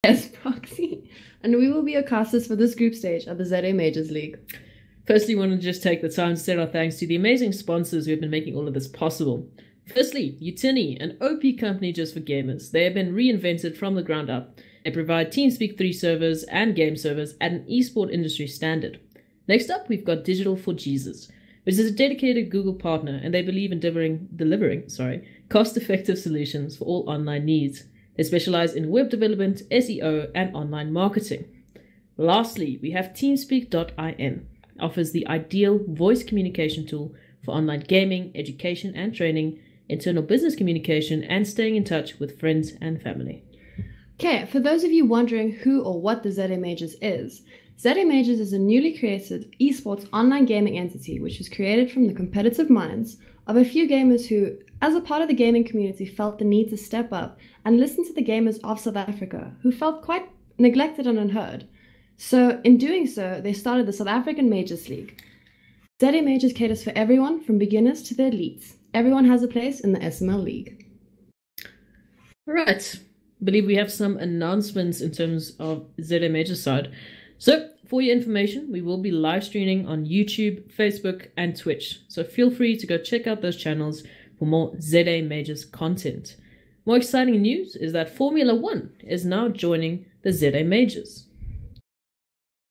Esproxy, and we will be your casters for this group stage of the ZAMAJORS League. Firstly, we want to just take the time to send our thanks to the amazing sponsors who have been making all of this possible. Firstly, Utini, an OP company just for gamers. They have been reinvented from the ground up. They provide TeamSpeak 3 servers and game servers at an esport industry standard. Next up, we've got Digital for Jesus, which is a dedicated Google partner, and they believe in delivering cost-effective solutions for all online needs. They specialize in web development, SEO, and online marketing. Lastly, we have TeamSpeak.in. Offers the ideal voice communication tool for online gaming, education and training, internal business communication, and staying in touch with friends and family. Okay, for those of you wondering who or what the ZAMAJORS is, ZAMAJORS is a newly created esports online gaming entity which was created from the competitive minds of a few gamers who, as a part of the gaming community, felt the need to step up and listen to the gamers of South Africa who felt quite neglected and unheard. So in doing so, they started the South African Majors League. ZAMAJORS caters for everyone from beginners to the elites. Everyone has a place in the SML League. All right. I believe we have some announcements in terms of ZAMAJORS side. So, for your information, we will be live streaming on YouTube, Facebook, and Twitch. So feel free to go check out those channels for more ZAMAJORS content. More exciting news is that Formula 1 is now joining the ZAMAJORS.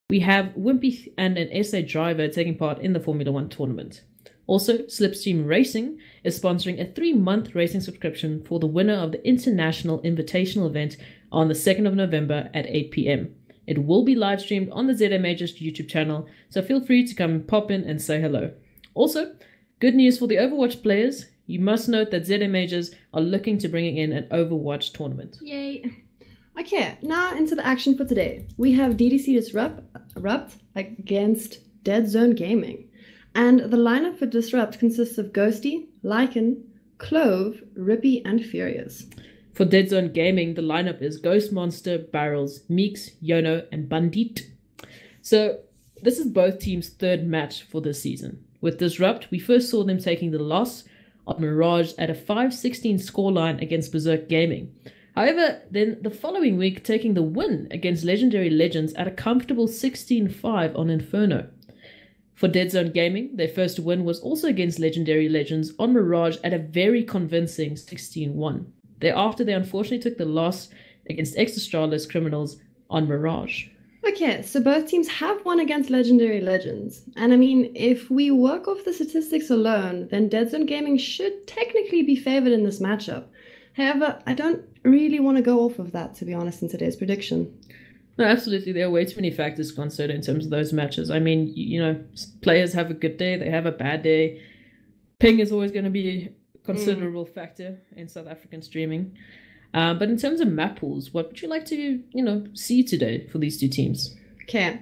We have Wimpy and an SA driver taking part in the Formula 1 tournament. Also, Slipstream Racing is sponsoring a 3-month racing subscription for the winner of the International Invitational event on the 2nd of November at 8 p.m. It will be live streamed on the ZAMAJORS YouTube channel, so feel free to come and pop in and say hello. Also, good news for the Overwatch players. You must note that ZAMAJORS are looking to bring in an Overwatch tournament. Yay! Okay, now into the action for today. We have DDC Disrupt against Deadzone Gaming. And the lineup for Disrupt consists of Ghosty, Lycan, Clove, Rippy, and Furious. For Deadzone Gaming, the lineup is Ghost Monster, Barrels, Meeks, Yono, and Bandit. So, this is both teams' third match for this season. With Disrupt, we first saw them taking the loss of Mirage at a 5-16 scoreline against Berserk Gaming. However, then the following week taking the win against Legendary Legends at a comfortable 16-5 on Inferno. For Deadzone Gaming, their first win was also against Legendary Legends on Mirage at a very convincing 16-1. Thereafter, they unfortunately took the loss against Extrastralis Criminals on Mirage. Okay, so both teams have won against Legendary Legends. And I mean, if we work off the statistics alone, then Deadzone Gaming should technically be favored in this matchup. However, I don't really want to go off of that, to be honest, in today's prediction. No, absolutely. There are way too many factors considered in terms of those matches. I mean, you know, players have a good day, they have a bad day. Ping is always going to be a considerable factor in South African streaming. But in terms of map pools, what would you like to, see today for these two teams? Okay.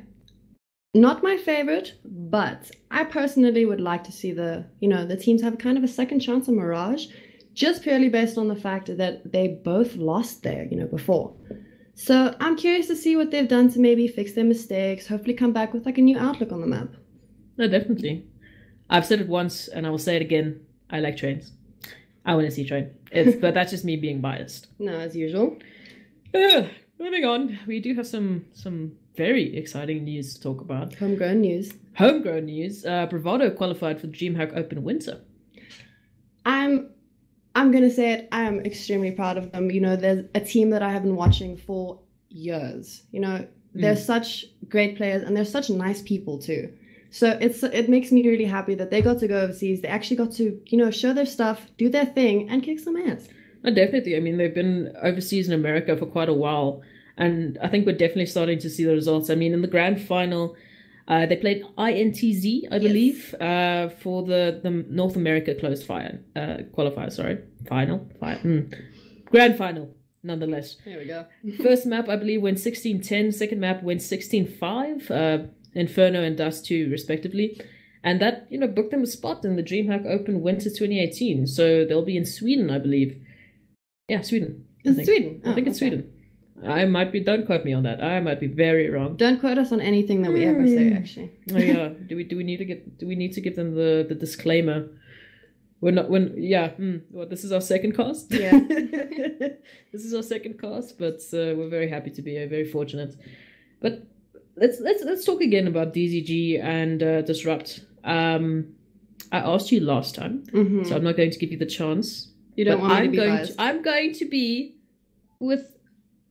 Not my favorite, but I personally would like to see the teams have kind of a second chance on Mirage, just purely based on the fact that they both lost there, before. So I'm curious to see what they've done to maybe fix their mistakes, hopefully come back with like a new outlook on the map. No, definitely. I've said it once and I will say it again. I like trains. I want to see train. But that's just me being biased. No, as usual. Moving on, we do have some very exciting news to talk about. Homegrown news. Bravado qualified for the DreamHack Open Winter. I'm going to say it, I am extremely proud of them. There's a team that I have been watching for years. They're such great players and they're such nice people too. So it makes me really happy that they got to go overseas. They actually got to, show their stuff, do their thing, and kick some ass. No, definitely. I mean, they've been overseas in America for quite a while. And I think we're definitely starting to see the results. I mean, in the grand final, they played INTZ, I believe, for the North America qualifier, Grand final, nonetheless. There we go. First map, I believe, went 16-10. Second map went 16-5. Inferno and Dust 2, respectively. And that, booked them a spot in the DreamHack Open Winter 2018. So they'll be in Sweden, I believe. Yeah, Sweden. It's Sweden? I think it's Sweden. I might be, don't quote me on that. I might be very wrong. Don't quote us on anything that we ever say, actually. Oh yeah. Do we need to give them the disclaimer Well, this is our second cast. Yeah. This is our second cast, but we're very happy to be here, very fortunate. But let's talk again about DZG and Disrupt. I asked you last time, so I'm not going to give you the chance. You don't want me to be biased. I'm going to be with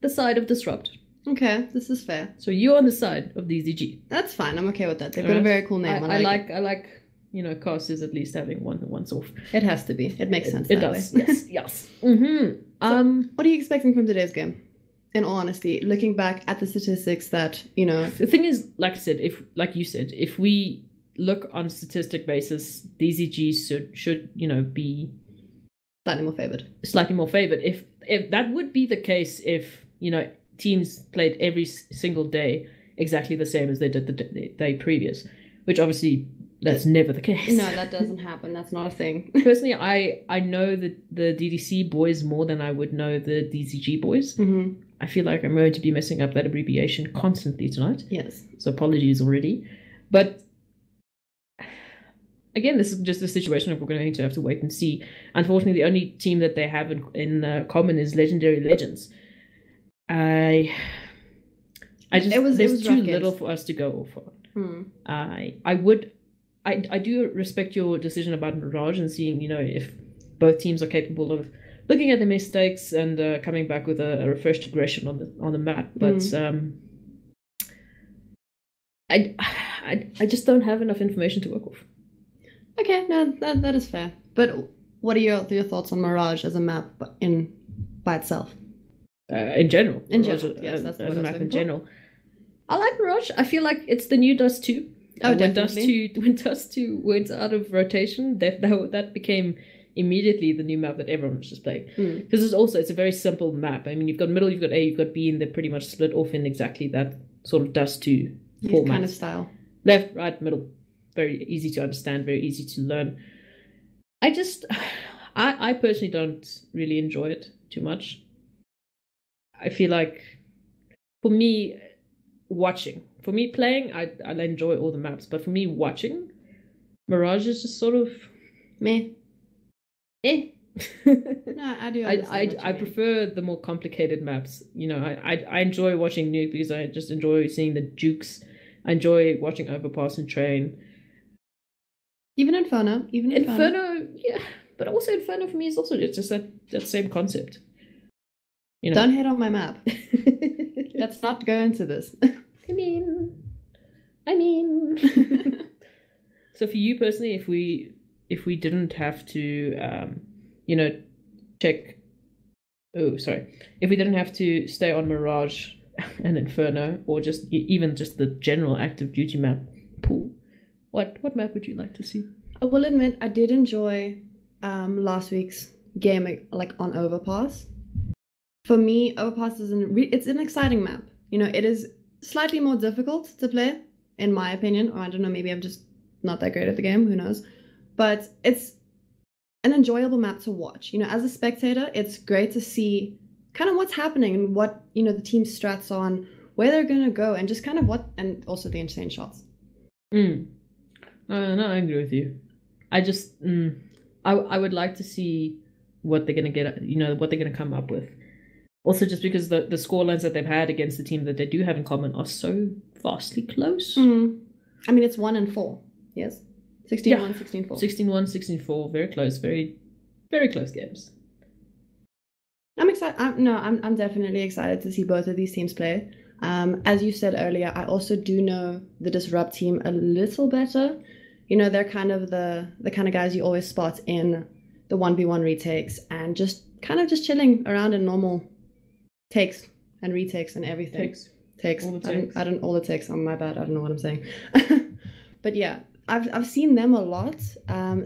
the side of Disrupt. Okay, this is fair. So you're on the side of DZG. That's fine. I'm okay with that. They've got a very cool name. I like casters at least having one once off. It has to be. It makes sense. It does. Yes. Mm-hmm. So, what are you expecting from today's game? In all honesty, looking back at the statistics that, The thing is, like you said, if we look on statistic basis, DZG should be slightly more favored. If that would be the case, if teams played every single day exactly the same as they did the day previous, which obviously that's never the case. No, that doesn't happen. That's not a thing. Personally, I know the DDC boys more than I would know the DZG boys. Mm-hmm. I feel like I'm going to be messing up that abbreviation constantly tonight. Yes. So apologies already. But again, this is just a situation of we're going to have to wait and see. Unfortunately, the only team that they have in common is Legendary Legends. There's too little for us to go off on. I do respect your decision about Mirage and seeing, if both teams are capable of looking at the mistakes and coming back with a refreshed aggression on the map. But I just don't have enough information to work with. Okay, no, that is fair. But what are your thoughts on Mirage as a map by itself? In general. Yes, that's as a map in general. I like Mirage. I feel like it's the new Dust 2. When Dust 2 went out of rotation, that became immediately the new map that everyone was just playing. Because it's a very simple map. I mean, you've got middle, you've got A, you've got B, and they're pretty much split off in exactly that sort of Dust 2 format. Kind of style. Left, right, middle. Very easy to understand, very easy to learn. I personally don't really enjoy it too much. I feel like, for me, playing, I enjoy all the maps, but for me, watching, Mirage is just sort of meh. No, I do. I prefer the more complicated maps. I enjoy watching Nuke because I just enjoy seeing the jukes. I enjoy watching Overpass and Train. Even Inferno. Yeah, but also Inferno for me is also just that same concept. Don't hit on my map. Let's not go into this. I mean. So for you personally, if we didn't have to, check. Oh, sorry. If we didn't have to stay on Mirage and Inferno, or even just the general active duty map pool, what map would you like to see? I will admit I did enjoy last week's game on Overpass. For me, Overpass is it's an exciting map. It is slightly more difficult to play, in my opinion. Or I don't know, maybe I'm just not that great at the game. Who knows? But it's an enjoyable map to watch. As a spectator, it's great to see kind of what's happening and what the team's strats on, where they're gonna go, and just kind of and also the insane shots. No, I agree with you. I just I would like to see what they're gonna get. What they're gonna come up with. Also, just because the scorelines that they've had against the team that they do have in common are so vastly close. I mean, it's 1-4. Yes, 16-1, 16-4. 16-1, 16-4. Very close. Very, very close games. I'm excited. I'm definitely excited to see both of these teams play. As you said earlier, I also do know the Disrupt team a little better. They're kind of the kind of guys you always spot in the 1v1 retakes and just chilling around in normal takes and retakes and everything. Takes. All the takes. Oh, my bad. I don't know what I'm saying. But yeah, I've seen them a lot.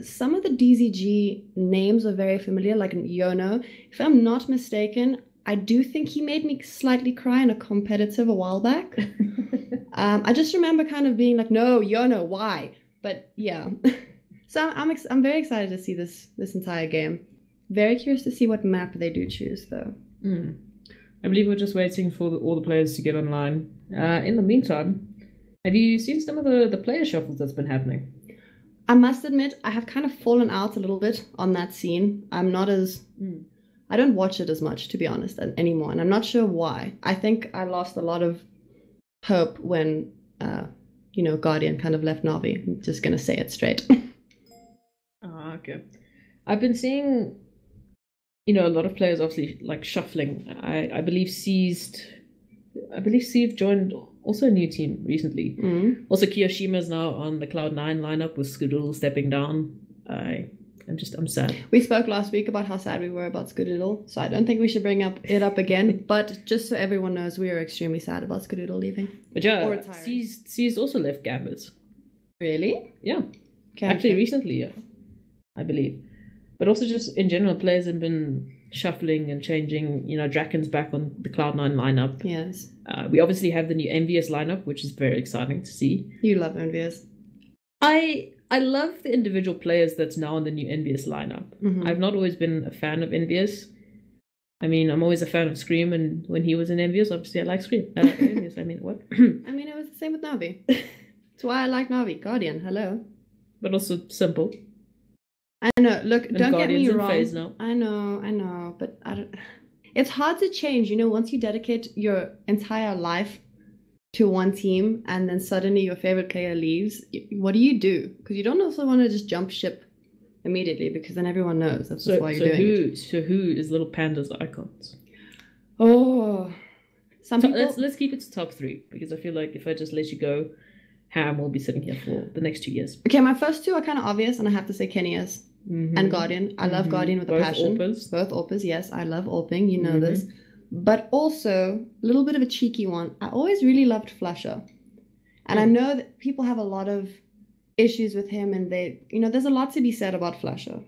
Some of the DZG names are very familiar, like Yono. If I'm not mistaken, I do think he made me slightly cry in a competitive a while back. I just remember kind of being like, no, Yono, why? But yeah. So I'm very excited to see this entire game. Very curious to see what map they do choose, though. I believe we're just waiting for all the players to get online. In the meantime, have you seen some of the player shuffles that's been happening? I must admit, I have kind of fallen out a little bit on that scene. I'm not as... I don't watch it as much, to be honest, anymore. And I'm not sure why. I think I lost a lot of hope when, Guardian kind of left Na'Vi. I'm just going to say it straight. Okay. I've been seeing, a lot of players obviously like shuffling. I believe Steve joined also a new team recently. Also, Kiyoshima's now on the Cloud9 lineup with Scoodle stepping down. I'm sad. We spoke last week about how sad we were about Scoodle, so I don't think we should bring it up again. But just so everyone knows, we are extremely sad about Scoodle leaving. But yeah, C's also left Gambit. Really? Yeah. Actually, recently, yeah, I believe. But also just in general, players have been shuffling and changing. Draken's back on the Cloud9 lineup. Yes. We obviously have the new Envious lineup, which is very exciting to see. You love Envious. I love the individual players that's now on the new Envious lineup. I've not always been a fan of Envious. I mean, I'm always a fan of Scream, and when he was in Envious, obviously I like Scream. Envious, I mean, what? I mean, it was the same with Na'Vi. That's why I like Na'Vi. Guardian, hello. But also simple. I know. Look, and don't Guardian's get me wrong. Phase now. I know, but I don't. It's hard to change. Once you dedicate your entire life to one team and then suddenly your favorite player leaves, what do you do? Because you don't also want to just jump ship immediately, because then everyone knows that's why you're doing it. So who is little Panda's icons? Oh, some people... Let's keep it to top 3, because I feel like if I just let you go, Ham will be sitting here for the next 2 years. Okay, my first 2 are kind of obvious, and I have to say Kenya's and Guardian. I love Guardian with a passion. Orpers. Both Orpers, yes. I love Orping, you know this. But also, a little bit of a cheeky one, I always really loved Flusher. And I know that people have a lot of issues with him, and there's a lot to be said about Flusher.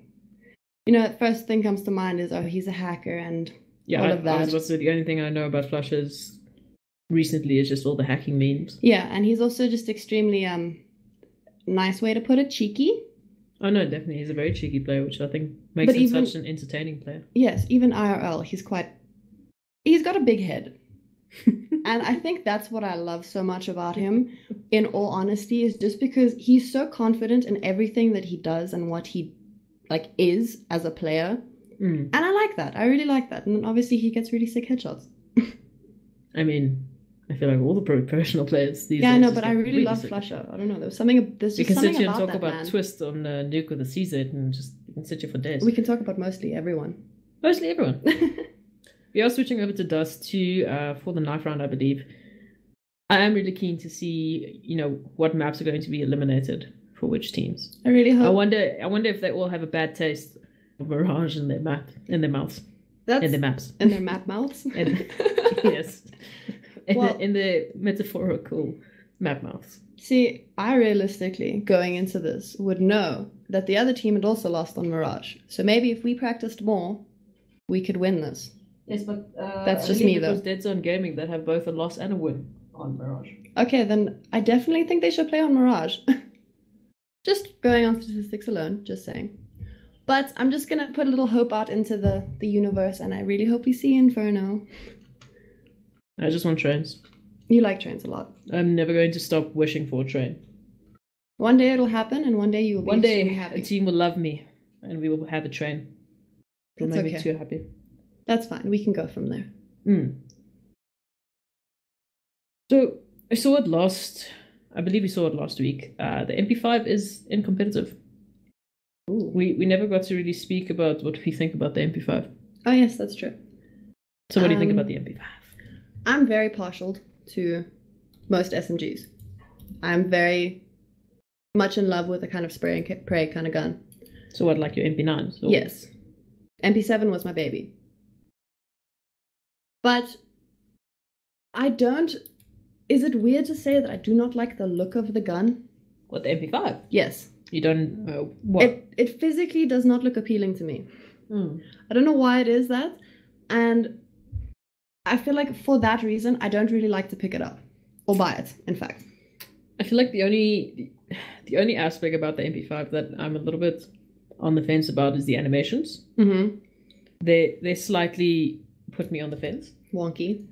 First thing comes to mind is, he's a hacker and all of that. I was about to say, the only thing I know about Flusher recently is just all the hacking memes. Yeah, and he's also just extremely, nice way to put it, cheeky. Oh no, definitely. He's a very cheeky player, which I think makes him such an entertaining player. Yes, even IRL, he's got a big head. And I think that's what I love so much about him, in all honesty, is just because he's so confident in everything that he does and what he is as a player. And I like that. I really like that. And then obviously he gets really sick headshots. I mean, I feel like all the professional players these days. Yeah, I know, but I really love Flusher. I don't know. There's just something about that man. We can sit here and talk about Twist on Nuke with a CZ and we can sit here for days. We can talk about mostly everyone. Mostly everyone. We are switching over to Dust 2 for the knife round, I believe. I am really keen to see, what maps are going to be eliminated for which teams. I really hope. I wonder if they all have a bad taste of Mirage in their mouths. In their maps. In their map mouths? Yes. In the metaphorical map mouths. See, I realistically, going into this, would know that the other team had also lost on Mirage. So maybe if we practiced more, we could win this. Yes, but that's just me, though. It was Deadzone Gaming that have both a loss and a win on Mirage. Okay, then I definitely think they should play on Mirage. Just going on statistics alone, just saying. But I'm just going to put a little hope out into the universe, and I really hope we see Inferno. I just want trains. You like trains a lot. I'm never going to stop wishing for a train. One day it'll happen, and one day you will be extremely happy. A team will love me, and we will have a train. It'll make me too happy. That's fine. We can go from there. So I saw it I believe we saw it last week. The MP5 is in competitive. Ooh. We never got to really speak about what we think about the MP5. Oh yes, that's true. So what do you think about the MP5? I'm very partial to most SMGs. I'm very much in love with a kind of spray and pray kind of gun. So what, like your MP9s? Or... Yes. MP7 was my baby. But I don't... Is it weird to say that I do not like the look of the gun? What, the MP5? Yes. You don't... what? It physically does not look appealing to me. I don't know why it is that. And I feel like for that reason, I don't really like to pick it up. Or buy it, in fact. I feel like the only aspect about the MP5 that I'm a little bit on the fence about is the animations. They slightly put me on the fence. Wonky.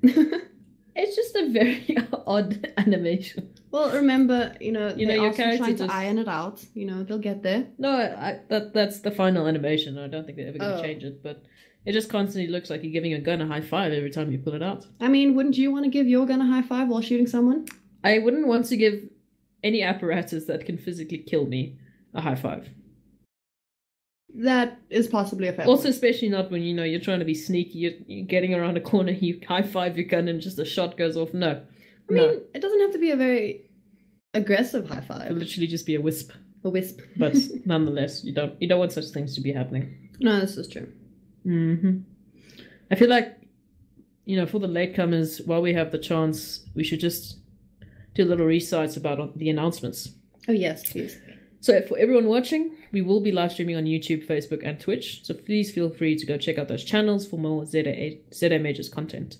It's just a very odd animation. Well, remember, they're your also character trying to just- iron it out. They'll get there. No, that's the final animation. I don't think they're ever going to Oh. change it, but it just constantly looks like you're giving a gun a high five every time you pull it out. I mean, wouldn't you want to give your gun a high five while shooting someone? I wouldn't want to give any apparatus that can physically kill me a high five. That is possibly a fair Also, point. especially not when you're trying to be sneaky, you're getting around a corner, you high five your gun, and just a shot goes off. No, I mean, it doesn't have to be a very aggressive high it'll five. literally just be a wisp. A wisp. But nonetheless, you don't want such things to be happening. No, this is true. I feel like, for the latecomers, while we have the chance, we should just do a little research about the announcements. Oh, yes, please. So for everyone watching, we will be live streaming on YouTube, Facebook, and Twitch. So please feel free to go check out those channels for more ZA Majors content.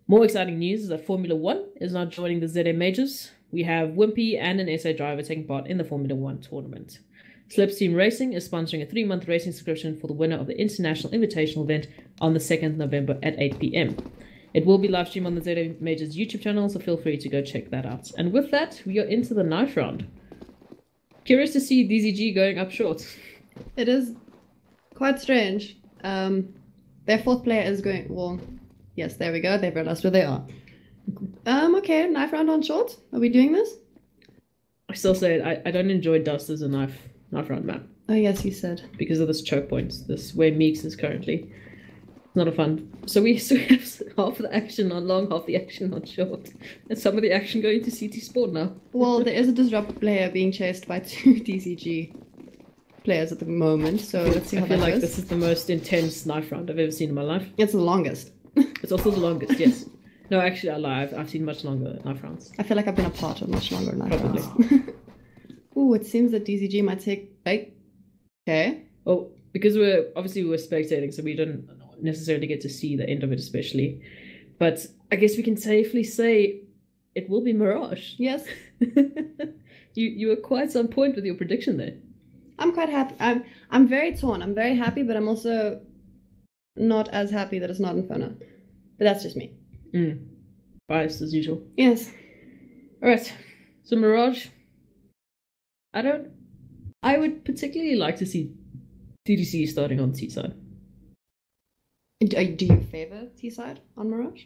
More exciting news is that Formula 1 is now joining the ZA Majors. We have Wimpy and an SA driver taking part in the Formula 1 tournament. Slipstream Racing is sponsoring a 3-month racing subscription for the winner of the International Invitational event on the 2nd November at 8 p.m. It will be live streamed on the ZA Majors YouTube channel, so feel free to go check that out. And with that, we are into the knife round. Curious to see DZG going up short. It is quite strange. Their fourth player is going... Well, yes, there we go. They've realized where they are. Okay, knife round on short. Are we doing this? I still say it, I don't enjoy Dust as a knife round map Oh, yes, you said. because of this choke points. This where Meeks is currently. It's not a fun. So we have half the action on long, half the action on short, and some of the action going to CT Sport now. Well, there is a disrupt player being chased by 2 DCG players at the moment, so let's see how I feel that like goes. this is the most intense knife round I've ever seen in my life. It's the longest. It's also the longest, yes. No, actually, I lie. I've seen much longer knife rounds. I feel like I've been a part of much longer knife Probably. rounds. Ooh, it seems that DCG might take... Okay. Well, because we were spectating, so we don't necessarily get to see the end of it, especially. But I guess we can safely say it will be Mirage. Yes. You were quite on point with your prediction there. I'm quite happy. I'm very torn. I'm very happy, but I'm also not as happy that it's not Inferno. But that's just me. Biased as usual. Yes. Alright. So Mirage. I would particularly like to see DDC starting on T-side. Do you favor T-side on Mirage?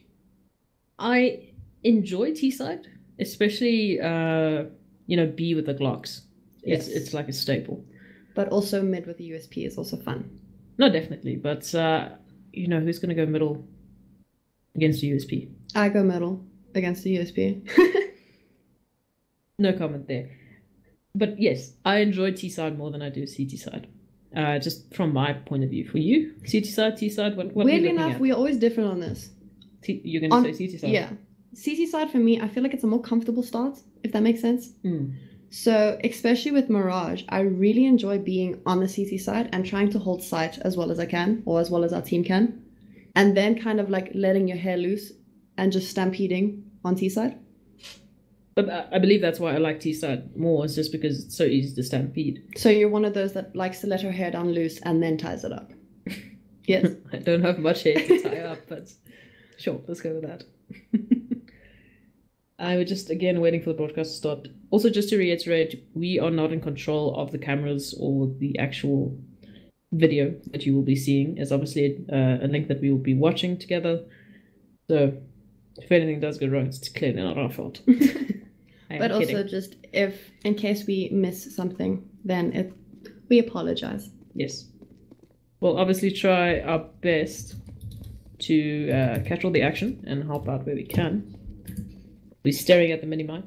I enjoy T-side, especially B with the Glocks. Yes. It's like a staple. But also mid with the USP is also fun. No, definitely. But who's gonna go middle against the USP? I go middle against the USP. No comment there. But yes, I enjoy T-side more than I do CT side. Just from my point of view. For you, CT side, T side, what are you Weirdly looking enough, at? we're always different on this. You're going to say CT side? Yeah. CT side for me, I feel like it's a more comfortable start, if that makes sense. So, especially with Mirage, I really enjoy being on the CT side and trying to hold sight as well as I can, or as well as our team can. And then kind of like letting your hair loose and just stampeding on T side. But I believe that's why I like T-side more, is just because it's so easy to stampede. So you're one of those that likes to let her hair down loose and then ties it up. Yes? I don't have much hair to tie up, but sure, let's go with that. I was just, again, waiting for the broadcast to start. Also, just to reiterate, we are not in control of the cameras or the actual video that you will be seeing. It's obviously a link that we will be watching together. So, if anything does go wrong, it's clearly not our fault. But also just in case we miss something, then we apologize. Yes. We'll obviously try our best to catch all the action and help out where we can. We're staring at the mini-mite.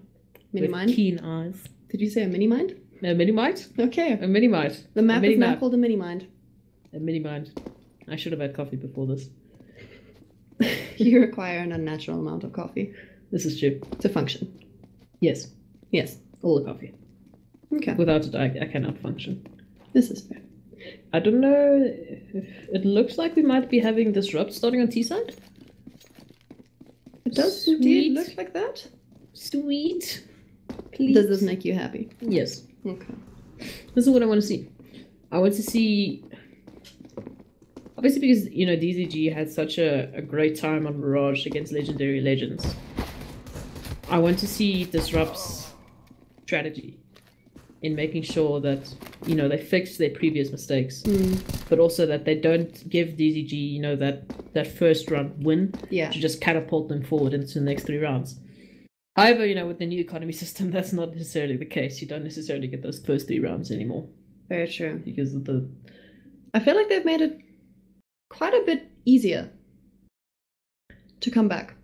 Mini-mite? With keen eyes. Did you say a mini-mind? No, mini-mite? Okay. A mini-mite. The map is now called a mini-mind. A mini-mind. I should have had coffee before this. You require an unnatural amount of coffee. This is true. To function. Yes. Yes. All the coffee. Okay. Without it, I cannot function. This is fair. I don't know if it looks like we might be having Disrupt starting on T-side. It does Sweet. indeed look like that. Sweet. Please. Does this make you happy? Yes. Okay. This is what I want to see. I want to see... Obviously because, DZG had such a great time on Mirage against Legendary Legends. I want to see Disrupt's strategy in making sure that, you know, they fix their previous mistakes, but also that they don't give DZG, you know, that first round win to just catapult them forward into the next 3 rounds. However, you know, with the new economy system, that's not necessarily the case. You don't necessarily get those first 3 rounds anymore. Very true. Because of the... I feel like they've made it quite a bit easier to come back.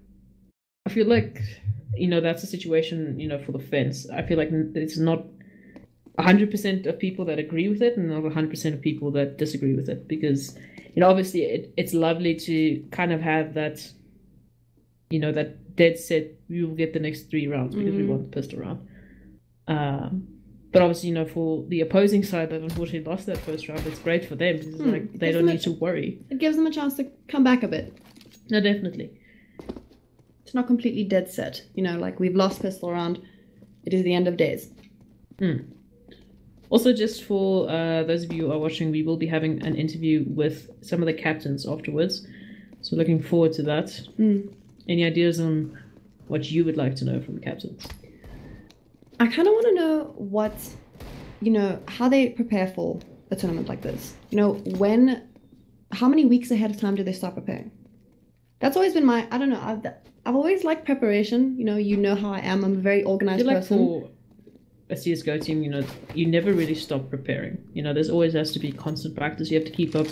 I feel like, you know, that's a situation, you know, for the fence. I feel like it's not 100% of people that agree with it and not 100% of people that disagree with it. Because, you know, obviously it's lovely to kind of have that, you know, that dead set, we will get the next 3 rounds because we want the pistol round. But obviously, you know, for the opposing side that unfortunately lost that first round, it's great for them because like, they don't need to worry. It gives them a chance to come back a bit. No, definitely. It's not completely dead set. You know, like we've lost pistol round. It is the end of days. Also, just for those of you who are watching, we will be having an interview with some of the captains afterwards. So looking forward to that. Any ideas on what you would like to know from the captains? I kind of want to know what, you know, how they prepare for a tournament like this. You know, how many weeks ahead of time do they start preparing? That's always been I don't know, I've always liked preparation. You know how I am. I'm a very organized person. For a CSGO team, you know, you never really stop preparing. You know, there's always has to be constant practice. You have to keep up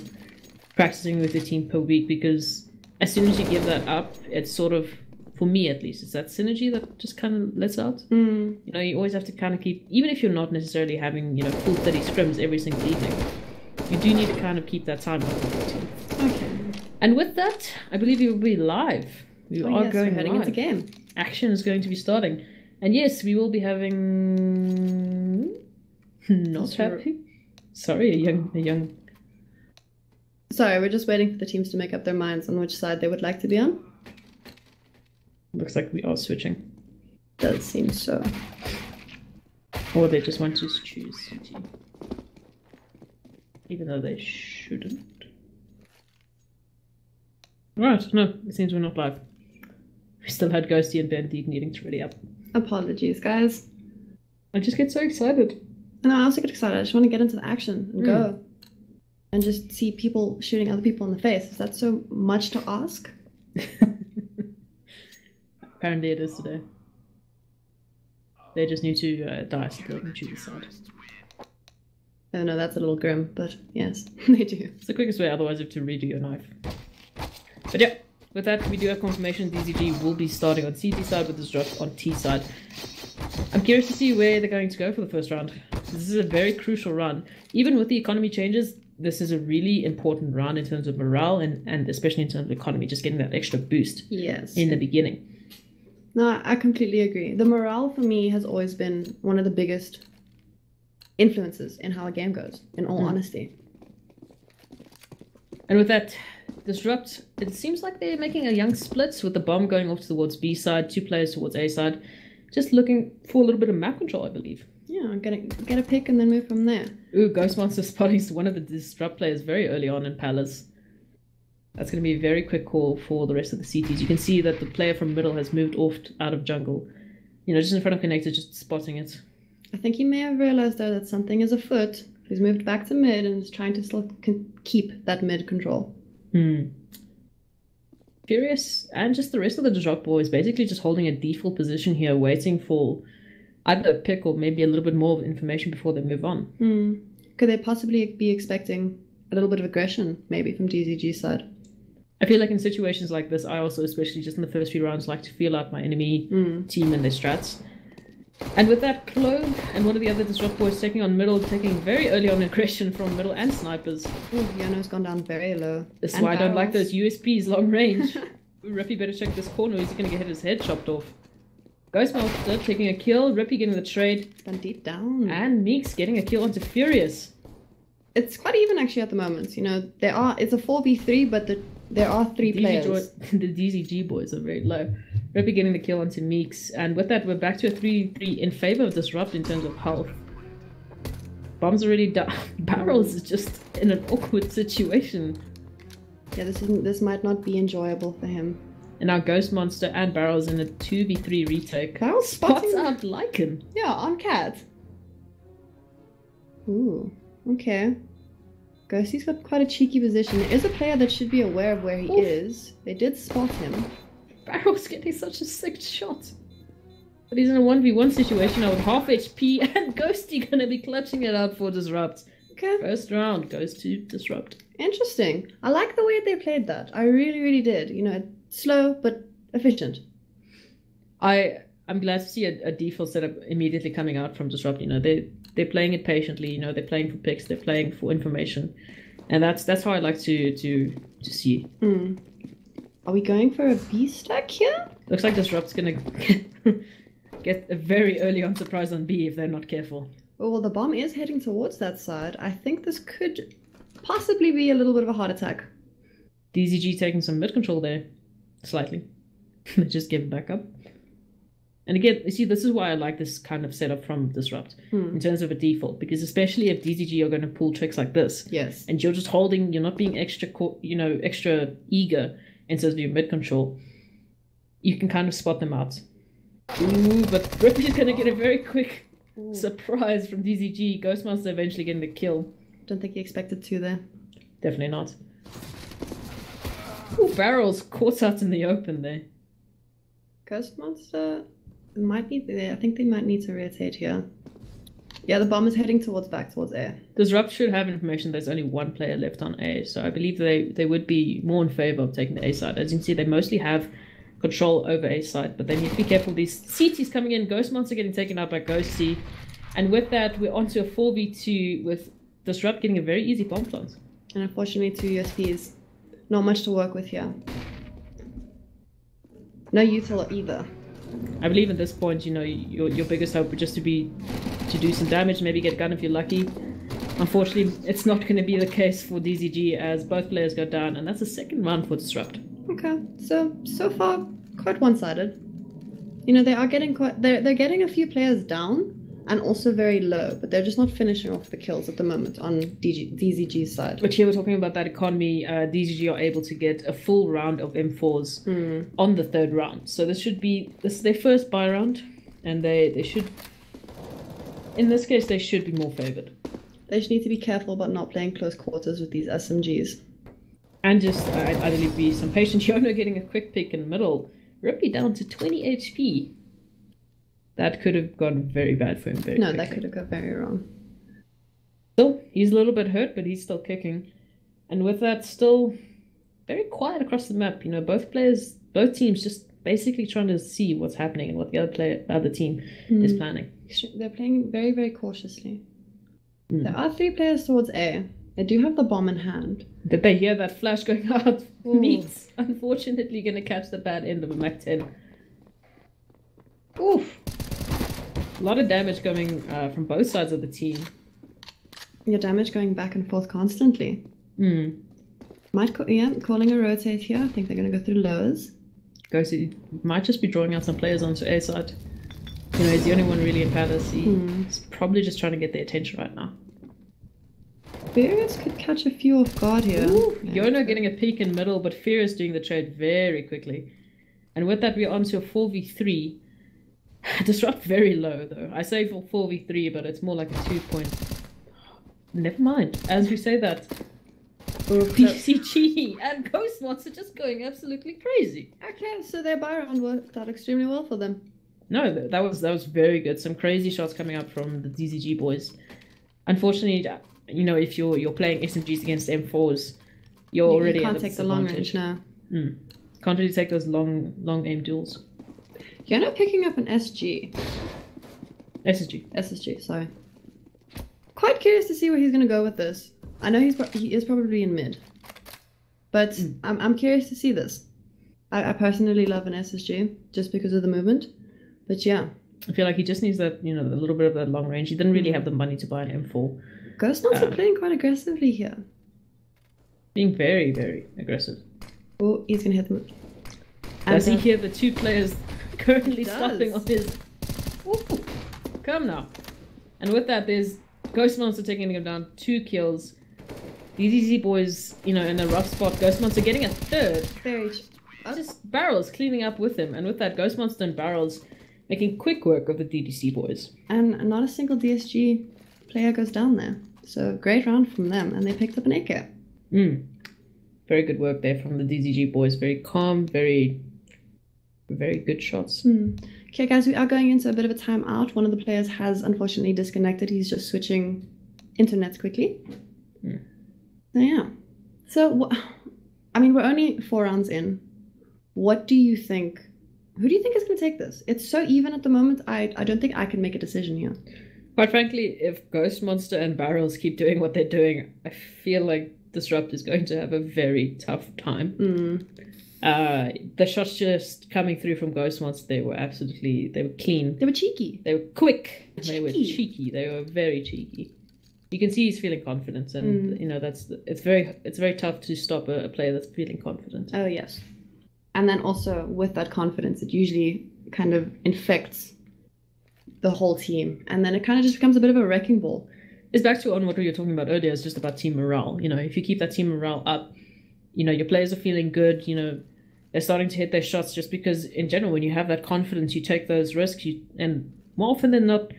practicing with your team per week because as soon as you give that up, it's sort of, for me at least, it's that synergy that just kind of lets out. You know, you always have to kind of keep, even if you're not necessarily having, you know, full 30 scrims every single evening, you do need to kind of keep that time up with your team. Okay. And with that, I believe you will be live. We are going heading live. into game. Action is going to be starting. And yes, we will be having... Not happy? Sorry, a young... Sorry, we're just waiting for the teams to make up their minds on which side they would like to be on. Looks like we are switching. Does seem so. Or they just want to choose CT. Even though they shouldn't. Right, no, it seems we're not live. We still had Ghosty and Ben needing to ready up. Apologies, guys. I just get so excited. No, I also get excited. I just want to get into the action and go. And just see people shooting other people in the face. Is that so much to ask? Apparently it is today. They just need to dice the building and choose the side. Oh no, that's a little grim, but yes, they do. It's the quickest way, otherwise you have to redo your knife. But yeah, with that, we do have confirmation DZG will be starting on CT side with this drop on T side. I'm curious to see where they're going to go for the first round. This is a very crucial run. Even with the economy changes, this is a really important round in terms of morale and especially in terms of economy, just getting that extra boost in the beginning. No, I completely agree. The morale for me has always been one of the biggest influences in how a game goes, in all honesty. And with that, Disrupt, it seems like they're making a young split with the bomb going off towards B side, 2 players towards A side. Just looking for a little bit of map control, I believe. Yeah, I'm gonna get a pick and then move from there. Ooh, Ghostmaster spotting one of the Disrupt players very early on in Palace. That's going to be a very quick call for the rest of the CTs. You can see that the player from middle has moved off out of jungle. You know, just in front of Connector, just spotting it. I think he may have realized, though, that something is afoot. He's moved back to mid and is trying to still keep that mid control. Furious and just the rest of the Disrupt boys basically just holding a default position here, waiting for either a pick or maybe a little bit more information before they move on. Could they possibly be expecting a little bit of aggression, maybe, from DZG's side? I feel like in situations like this, I also, especially just in the first few rounds, like to feel out my enemy team and their strats. And with that, Clove and one of the other Disrupt boys taking on middle, taking very early on aggression from middle and snipers. Oh, Yano's gone down very low. This is why I don't like those USPs long range. Rippy better check this corner, he's going to get his head chopped off. Ghostmaster taking a kill, Rippy getting the trade. It's gone deep down. And Meeks getting a kill onto Furious. It's quite even actually at the moment. You know, it's a 4v3, but there are 3 players. The DZG boys are very low. Rippy getting the kill onto Meeks. And with that, we're back to a 3-3 in favor of Disrupt in terms of health. Bomb's already down. Barrels is just in an awkward situation. Yeah, this might not be enjoyable for him. And now Ghost Monster and Barrel's in a 2v3 retake. Barrel's spots spotting... out Lycan. Yeah, on Cat. Ooh, okay. Ghosty's got quite a cheeky position. There is a player that should be aware of where he is. They did spot him. Barrel's getting such a sick shot. But he's in a 1v1 situation now with half HP, and Ghosty gonna be clutching it out for Disrupt. Okay. First round goes to Disrupt. Interesting. I like the way they played that. I really, really did. You know, slow but efficient. I'm glad to see a default setup immediately coming out from Disrupt. You know, they're playing it patiently. You know, they're playing for picks. They're playing for information, and that's how I like to see. Are we going for a B stack here? Looks like Disrupt's gonna get a very early on surprise on B if they're not careful. Oh, well, the bomb is heading towards that side. I think this could possibly be a little bit of a heart attack. DZG taking some mid control there, slightly. They just give it back up. And again, you see, this is why I like this kind of setup from Disrupt in terms of a default, because especially if DZG are going to pull tricks like this, yes, and you're just holding, you're not being extra eager in terms of your mid control, you can kind of spot them out. Ooh, but Rippy is going to get a very quick surprise from DZG. Ghostmaster eventually getting the kill. Don't think he expected to there. Definitely not. Ooh, Barrel's caught out in the open there. Ghost Monster might need I think they might need to rotate here. Yeah, the bomb is heading back towards A. Disrupt should have information there's only one player left on A, so I believe they would be more in favor of taking the A side. As you can see, they mostly have control over A side, but then you have to be careful. These CTs coming in, Ghost Monster getting taken out by Ghosty, and with that we're onto a 4v2 with Disrupt getting a very easy bomb plant. And unfortunately 2 USPs. Not much to work with here. No util either. I believe at this point, you know, your biggest hope would just to do some damage, maybe get gun if you're lucky. Unfortunately, it's not going to be the case for DZG as both players go down, and that's the second round for Disrupt. Okay, so far quite one-sided. You know, they are getting they're getting a few players down and also very low, but they're just not finishing off the kills at the moment on DZG's side. But here we're talking about that economy. DZG are able to get a full round of M4s on the third round. So this is their first buy round, and they should, in this case, they should be more favored. They just need to be careful about not playing close quarters with these SMGs. And just, I believe, be some patient. Yono getting a quick pick in the middle. Rippy down to 20 HP. That could have gone very bad for him very quickly. That could have gone very wrong. Still, he's a little bit hurt, but he's still kicking. And with that, still very quiet across the map. You know, both teams just basically trying to see what's happening and what the other team is planning. They're playing very, very cautiously. There are 3 players towards A. They do have the bomb in hand. Did they hear that flash going out? Meats, unfortunately, going to catch the bad end of a Mac 10. Oof. A lot of damage coming from both sides of the team. Your damage going back and forth constantly. Calling a rotate here. I think they're going to go through lowers. Ghosty might just be drawing out some players onto A side. You know, he's the only one really in Panda. He's probably just trying to get their attention right now. Furious could catch a few off guard here. Yono getting a peek in middle, but Furious doing the trade very quickly. And with that, we're onto a 4v3. Disrupt very low, though. I say for 4v3, but it's more like a 2 point. Never mind. As we say that, DCG and Ghost Monster just going absolutely crazy. Okay, so their buy round worked out extremely well for them. No, that was very good. Some crazy shots coming up from the DZG boys. Unfortunately, you know, if you're playing SMGs against M4s, you can't take the long range now. Can't really take those long aim duels. You're not picking up an SG. SSG, sorry. Quite curious to see where he's going to go with this. I know he is probably in mid. But I'm curious to see this. I personally love an SSG just because of the movement. But yeah. I feel like he just needs that, you know, a little bit of that long range. He didn't really have the money to buy an M4. Ghost Monster playing quite aggressively here. Being very, very aggressive. Oh, he's going to hit them. Does he hear the 2 players currently stopping on his... Ooh, come now. And with that, there's Ghost Monster taking him down, 2 kills. These easy boys, you know, in a rough spot. Ghost Monster getting a 3rd. just Barrels cleaning up with him, and with that, Ghost Monster and Barrels making quick work of the DDC boys. And not a single DSG player goes down there. So great round from them, and they picked up an AK. Very good work there from the DZG boys. Very calm, very good shots. Okay, guys, we are going into a bit of a timeout. One of the players has unfortunately disconnected. He's just switching internets quickly. So, yeah. So, I mean, we're only 4 rounds in. What do you think? Who do you think is going to take this? It's so even at the moment. I don't think I can make a decision here. Quite frankly, if Ghost Monster and Barrels keep doing what they're doing, I feel like Disrupt is going to have a very tough time. The shots just coming through from Ghost Monster, they were clean. They were cheeky. They were quick. They were cheeky. They were very cheeky. You can see he's feeling confident, and you know it's very tough to stop a player that's feeling confident. Oh yes, and then also with that confidence, it usually kind of infects the whole team, and then it kind of just becomes a bit of a wrecking ball. It's back to on what we were talking about earlier. It's just about team morale. You know, if you keep that team morale up, you know your players are feeling good. You know, they're starting to hit their shots just because, in general, when you have that confidence, you take those risks, and more often than not,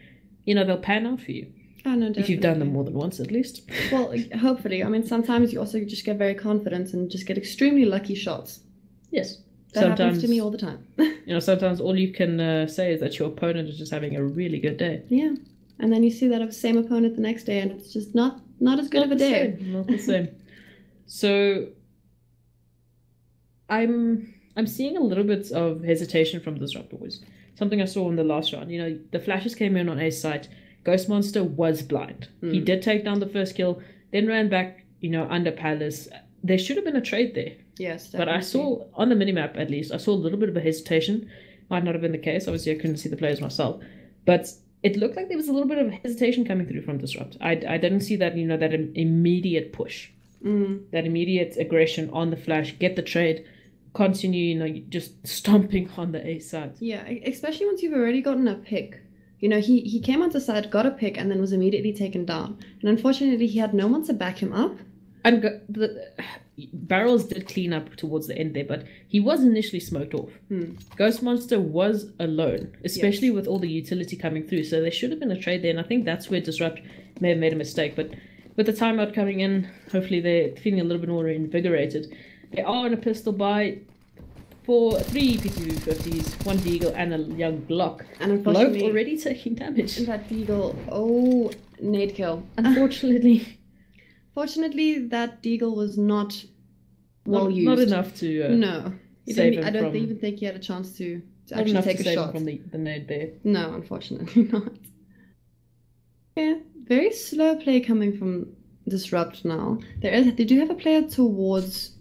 you know, they'll pan out for you. Oh, no, definitely. If you've done them more than once, at least. Well, hopefully. I mean, sometimes you also just get very confident and just get extremely lucky shots. Yes. That happens to me all the time. You know, sometimes all you can say is that your opponent is just having a really good day. Yeah. And then you see that same opponent the next day, and it's just not as good of a day. Not the same. So, I'm seeing a little bit of hesitation from Disrupt boys. Something I saw in the last round. You know, the flashes came in on A site. Ghost Monster was blind. He did take down the first kill, then ran back, you know, under Palace. There should have been a trade there. Yes, definitely. But I saw, on the minimap at least, I saw a little bit of a hesitation. Might not have been the case. Obviously, I couldn't see the players myself. But it looked like there was a little bit of hesitation coming through from Disrupt. I didn't see that, you know, that immediate push. That immediate aggression on the flash, get the trade, continue, you know, just stomping on the A side. Yeah, especially once you've already gotten a pick. You know, he came onto side, got a pick, and then was immediately taken down. And unfortunately, he had no one to back him up. And Barrels did clean up towards the end there, but he was initially smoked off. Ghost Monster was alone, especially with all the utility coming through. So there should have been a trade there, and I think that's where Disrupt may have made a mistake. But with the timeout coming in, hopefully they're feeling a little bit more invigorated. They are on a pistol buy. 3 P250s, 1 Deagle, and a young Glock. And unfortunately, already taking damage. That Deagle, nade kill. Unfortunately. Fortunately, that Deagle was not well used. Not enough to no. I don't even think he had a chance to actually take a shot from the nade there. No, unfortunately not. Yeah, very slow play coming from Disrupt now. They do have a player towards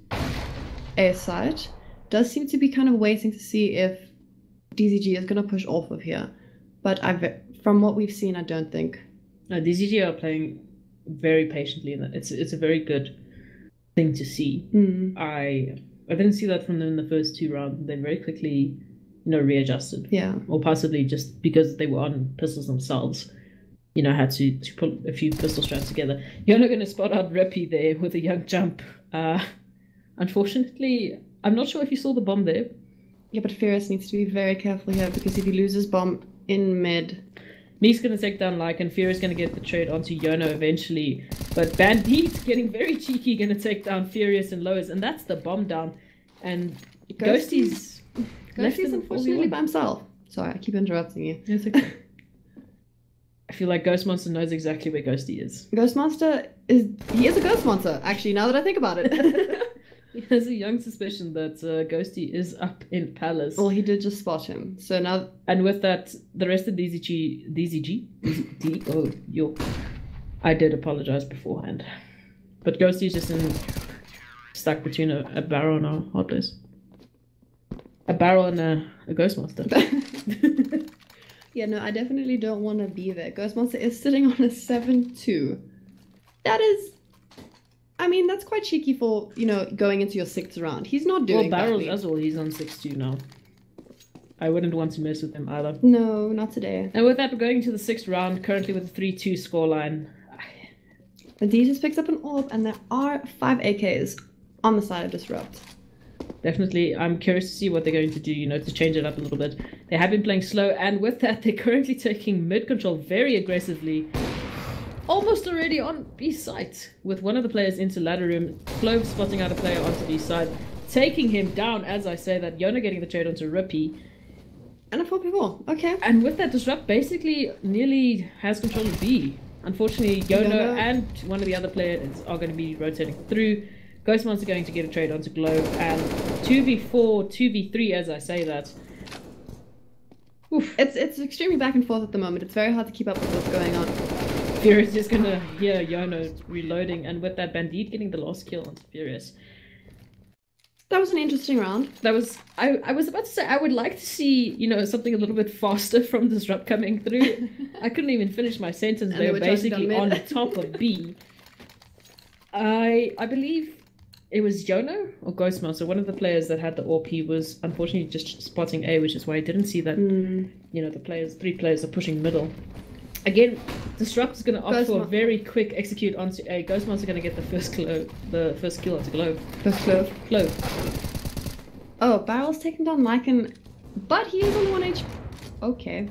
A site. Does seem to be kind of waiting to see if DZG is going to push off of here. But from what we've seen, I don't think. No, DZG are playing very patiently, and it's a very good thing to see. I didn't see that from them in the first 2 rounds. They very quickly, you know, readjusted. Yeah. Or possibly just because they were on pistols themselves, you know, had to put a few pistol straps together. You're not going to spot out Rippy there with a young jump. Unfortunately, I'm not sure if you saw the bomb there. Yeah, but Furious needs to be very careful here, because if he loses bomb in mid... Meek's going to take down Like, and Furious going to get the trade onto Yono eventually. But Bandit getting very cheeky, going to take down Furious and Lowe's, and that's the bomb down. And Ghosty's unfortunately by himself. Sorry, I keep interrupting you. It's okay. I feel like Ghost Monster knows exactly where Ghosty is. Ghost Monster is a Ghost Monster, actually, now that I think about it. He has a young suspicion that Ghosty is up in Palace. Well, he did just spot him. So now... And with that, the rest of DZG... I did apologize beforehand. But Ghosty is just stuck between a barrel and a hot place. A barrel and a Ghost Monster. Yeah, no, I definitely don't want to be there. Ghost Monster is sitting on a 7-2. That is... I mean, that's quite cheeky for, you know, going into your 6th round. He's not doing well, Barrels as well. He's on 6-2 now. I wouldn't want to mess with him either. No, not today. And with that, we're going to the 6th round, currently with a 3-2 scoreline. The D just picks up an orb, and there are 5 AKs on the side of Disrupt. Definitely, I'm curious to see what they're going to do, you know, to change it up a little bit. They have been playing slow, and with that, they're currently taking mid control very aggressively. Almost already on B site, with one of the players into ladder room. Clove spotting out a player onto B side, taking him down, as I say that. Yona getting the trade onto Rippy. And a 4v4, okay. And with that, Disrupt basically nearly has control of B. Unfortunately, Yona and one of the other players are going to be rotating through. Ghostmonster going to get a trade onto Globe, and 2v4, 2v3 as I say that. Oof. It's extremely back and forth at the moment. It's very hard to keep up with what's going on. Furious is going to hear Yona reloading, and with that, Bandit getting the last kill onto Furious. That was an interesting round. That was... I was about to say, I would like to see, you know, something a little bit faster from Disrupt coming through. I couldn't even finish my sentence. They were basically on top of B. I believe it was Yona or Ghostmonster, one of the players that had the AWP. He was unfortunately just spotting A, which is why I didn't see that, you know, the players, 3 players are pushing middle. Again, Disrupt is going to opt for a very quick execute onto A. Ghostmonster going to get the first kill onto Globe. First Clove. Clove. Oh, Barrel's taking down Lycan, but he is on 1 HP. Okay.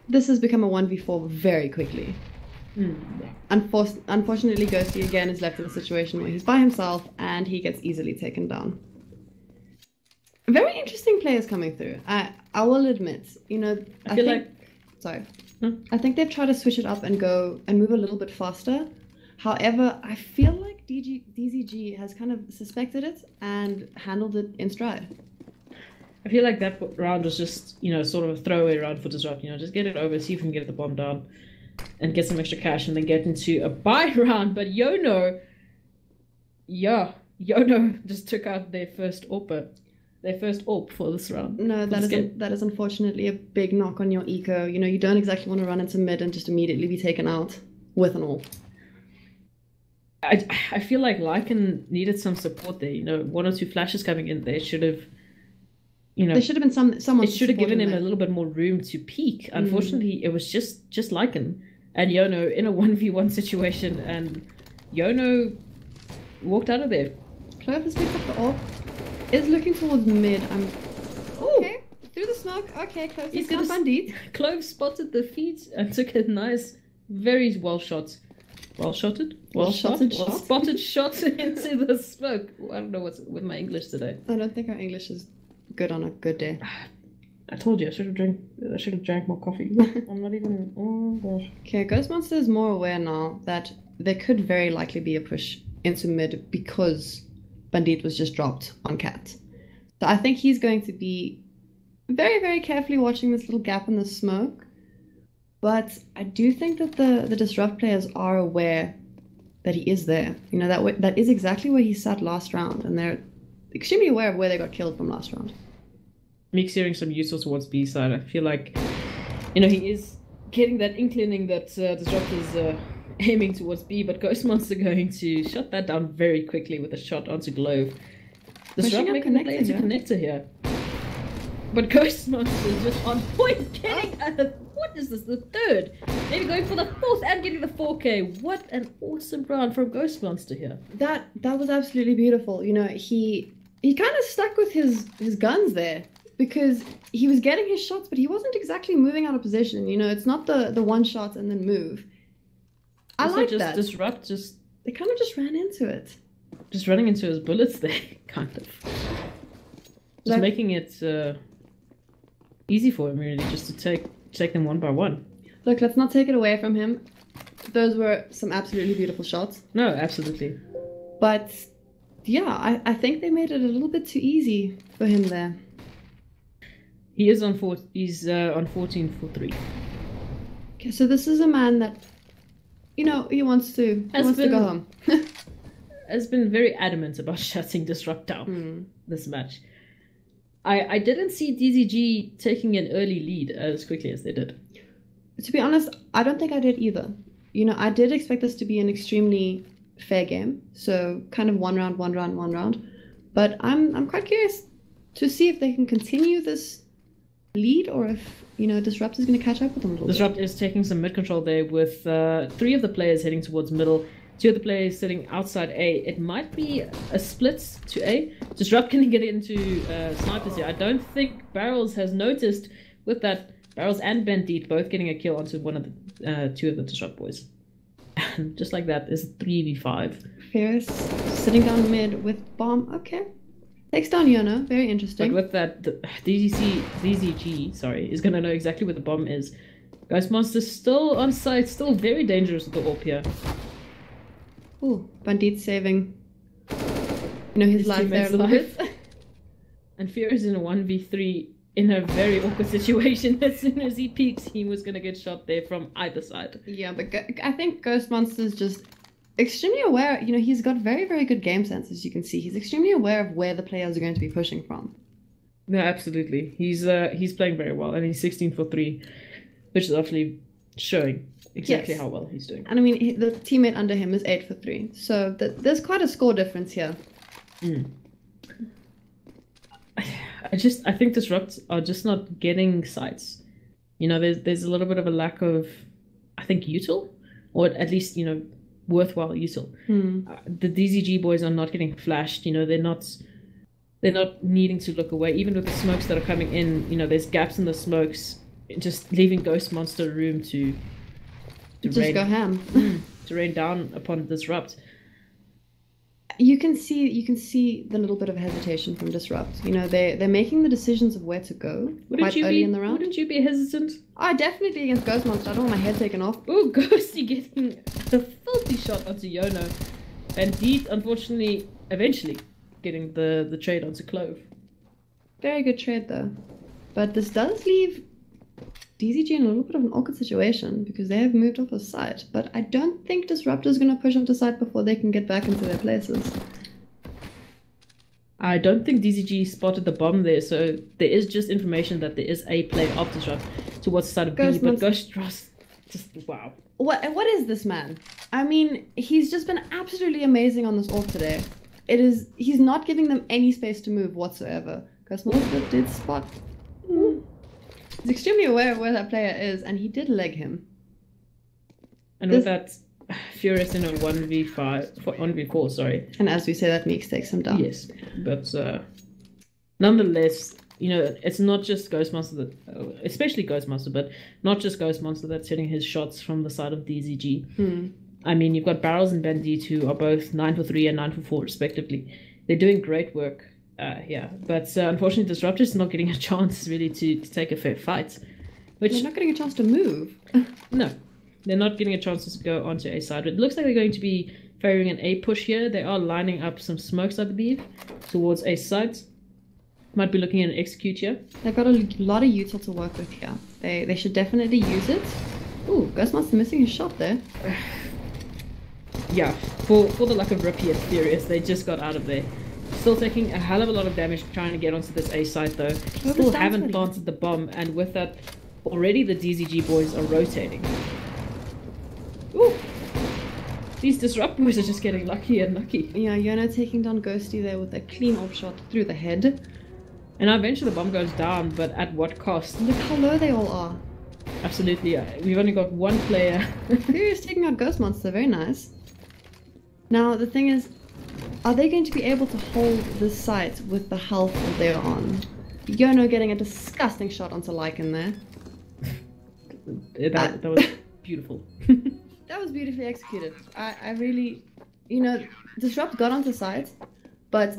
This has become a 1v4 very quickly. Unfortunately, Ghosty again is left in a situation where he's by himself and he gets easily taken down. Very interesting players coming through. I will admit, you know, I think they've tried to switch it up and go and move a little bit faster. However, I feel like DZG has kind of suspected it and handled it in stride. I feel like that round was just, you know, sort of a throwaway round for Disrupt. You know, just get it over, see if we can get the bomb down and get some extra cash and then get into a buy round. But Yono just took out their first AWP for this round. No, that is unfortunately a big knock on your eco. You know, you don't exactly want to run into mid and just immediately be taken out with an AWP. I feel like Lycan needed some support there. You know, 1 or 2 flashes coming in, they should have, you know, there should have been someone. It should have given him a little bit more room to peek. Unfortunately, it was just Lycan and Yono in a 1v1 situation, and Yono walked out of there. Clove has picked up the AWP. Is looking towards mid. Okay, through the smoke. Okay, Clove. He's got Bandit. Clove spotted the feet and took a nice, very well-shotted shot into the smoke. I don't know what's with my English today. I don't think our English is good on a good day. I told you I should have drank more coffee. I'm not even. Oh gosh. Okay, Ghostmonster is more aware now that there could very likely be a push into mid because Bandit was just dropped on Cat. So I think he's going to be very, very carefully watching this little gap in the smoke. But I do think that the Disrupt players are aware that he is there. You know, that is exactly where he sat last round, and they're extremely aware of where they got killed from last round. Mix hearing some useful towards B side. I feel like, you know, he is getting that inclining that Disrupt is aiming towards B, but Ghostmonster going to shut that down very quickly with a shot onto Glove. Disrupt making the play into connector here. But Ghostmonster is just on point, getting what is this, the 3rd? Maybe going for the 4th and getting the 4K. What an awesome round from Ghostmonster here. That was absolutely beautiful. You know, he kind of stuck with his guns there, because he was getting his shots, but he wasn't exactly moving out of position. You know, it's not the one shot and then move. I like that. Disrupt they kind of just ran into it. Just running into his bullets there, kind of. Just making it easy for him, really, just to take them one by one. Look, let's not take it away from him. Those were some absolutely beautiful shots. No, absolutely. But yeah, I think they made it a little bit too easy for him there. He is on 14 for 3. Okay, so this is a man that, you know, he wants to go home. Has been very adamant about shutting Disrupt down this match. I didn't see DZG taking an early lead as quickly as they did. To be honest, I don't think I did either. You know, I did expect this to be an extremely fair game, so kind of one round. But I'm quite curious to see if they can continue this lead, or if, you know, Disrupt is going to catch up with them a little Disrupt is taking some mid control there with 3 of the players heading towards middle. two of the players sitting outside A. It might be a split to A. Disrupt can get into snipers here. I don't think Barrels has noticed with that. Barrels and Bandit both getting a kill onto one of the two of the Disrupt boys. And just like that is 3v5. Fierce sitting down mid with bomb. Okay. Takes down Yono. Very interesting. But with that, the DZG, sorry, is going to know exactly where the bomb is. Ghost Monster's still on site, still very dangerous with the AWP here. Ooh, Bandit saving, his life there a little bit. And Fear is in a 1v3 in a very awkward situation. As soon as he peeks, he was going to get shot there from either side. Yeah, but I think Ghost Monster's just extremely aware. He's got very, very good game sense, as you can see. He's extremely aware of where the players are going to be pushing from. No, absolutely. He's playing very well, and he's 16 for 3, which is actually showing exactly how well he's doing. And I mean, the teammate under him is 8 for 3, so there's quite a score difference here. I think Disrupts are just not getting sights. There's a little bit of a lack of, I think, util, or at least, worthwhile util. The DZG boys are not getting flashed. They're not needing to look away. Even with the smokes that are coming in, there's gaps in the smokes, just leaving Ghost Monster room to just rain, go ham. to rain down upon Disrupt. You can see the little bit of hesitation from Disrupt. They're making the decisions of where to go quite early in the round. Wouldn't you be hesitant? Oh, definitely against Ghost Monster. I don't want my head taken off. Oh, Ghosty getting a filthy shot onto Yono. And Deed, unfortunately, eventually getting the trade onto Clove. Very good trade, though. But this does leave DZG in a little bit of an awkward situation because they have moved off of site. But I don't think Disrupt is going to push onto site before they can get back into their places. I don't think DZG spotted the bomb there, so there is just information that there is a play of Disrupt towards the side of B, but Ghost Ross, just wow. What is this man? I mean, he's just been absolutely amazing on this AWP today. He's not giving them any space to move whatsoever. Ghost Monster did spot. He's extremely aware of where that player is, and he did leg him. And with that, Furious in a 1v4, sorry. And as we say, that Meeks takes him down. Yes, but nonetheless, it's not just Ghostmaster especially Ghostmaster, but not just Ghostmaster that's hitting his shots from the side of DZG. I mean, you've got Barrels and Bandit who are both 9 for 3 and 9 for 4 respectively. They're doing great work here, but unfortunately Disruptor's is not getting a chance really to take a fair fight. They're not getting a chance to move. No, they're not getting a chance to go onto A side. It looks like they're going to be favoring an A push here. They are lining up some smokes, I believe, towards A side. Might be looking at an execute here. They've got a lot of util to work with here. They should definitely use it. Ooh, Ghostmaster missing his shot there. Yeah, for the lack of Rippy and Furious, they just got out of there. Still taking a hell of a lot of damage trying to get onto this A site though. Still haven't planted the bomb, and with that, already the DZG boys are rotating. Ooh! These Disrupt boys are just getting lucky and lucky. Yeah, Yono taking down Ghosty there with a clean off shot through the head. And now eventually the bomb goes down, but at what cost? Look how low they all are. Absolutely, we've only got one player. Furious taking out Ghost Monster, very nice. Now the thing is, are they going to be able to hold this site with the health that they're on? Yono getting a disgusting shot onto Lycan there. That was beautiful. That was beautifully executed. I really, Disrupt got onto site, but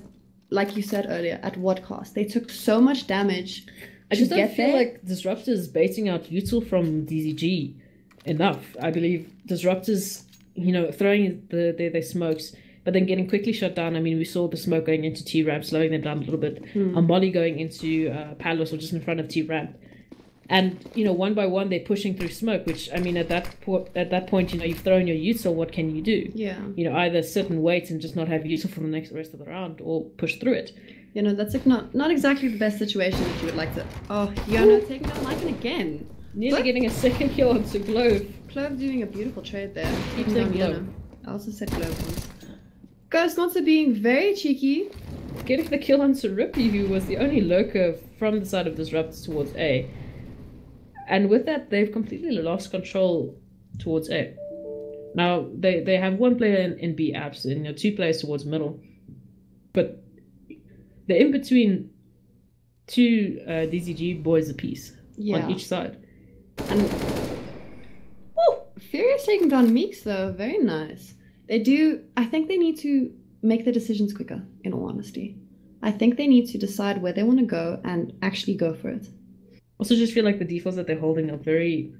like you said earlier, at what cost? They took so much damage. I just don't feel like Disrupt is baiting out util from DZG enough. I believe Disrupt is, throwing their smokes, but then getting quickly shut down. I mean, we saw the smoke going into T-Ramp, slowing them down a little bit. Molly going into Palos, or just in front of T-Ramp. And, one by one, they're pushing through smoke, which, I mean, at that point, you've thrown your util, what can you do? Yeah. Either sit and wait and just not have util for the rest of the round, or push through it. That's like not exactly the best situation that you would like to... Oh, Yono taking down Lycan again. Nearly getting a second kill onto Clove. Clove doing a beautiful trade there. Keep saying Clove. I also said Clove once. Ghost Monster being very cheeky. Getting the kill onto Rippy, who was the only lurker from the side of Disrupt towards A. And with that, they've completely lost control towards A. Now, they have one player in B apps and 2 players towards middle. But they're in between 2 DZG boys apiece on each side. And Furious taking down Meeks, though. Very nice. They do... I think they need to make the decisions quicker, in all honesty. I think they need to decide where they want to go and actually go for it. Also, just feel like the defaults that they're holding are very...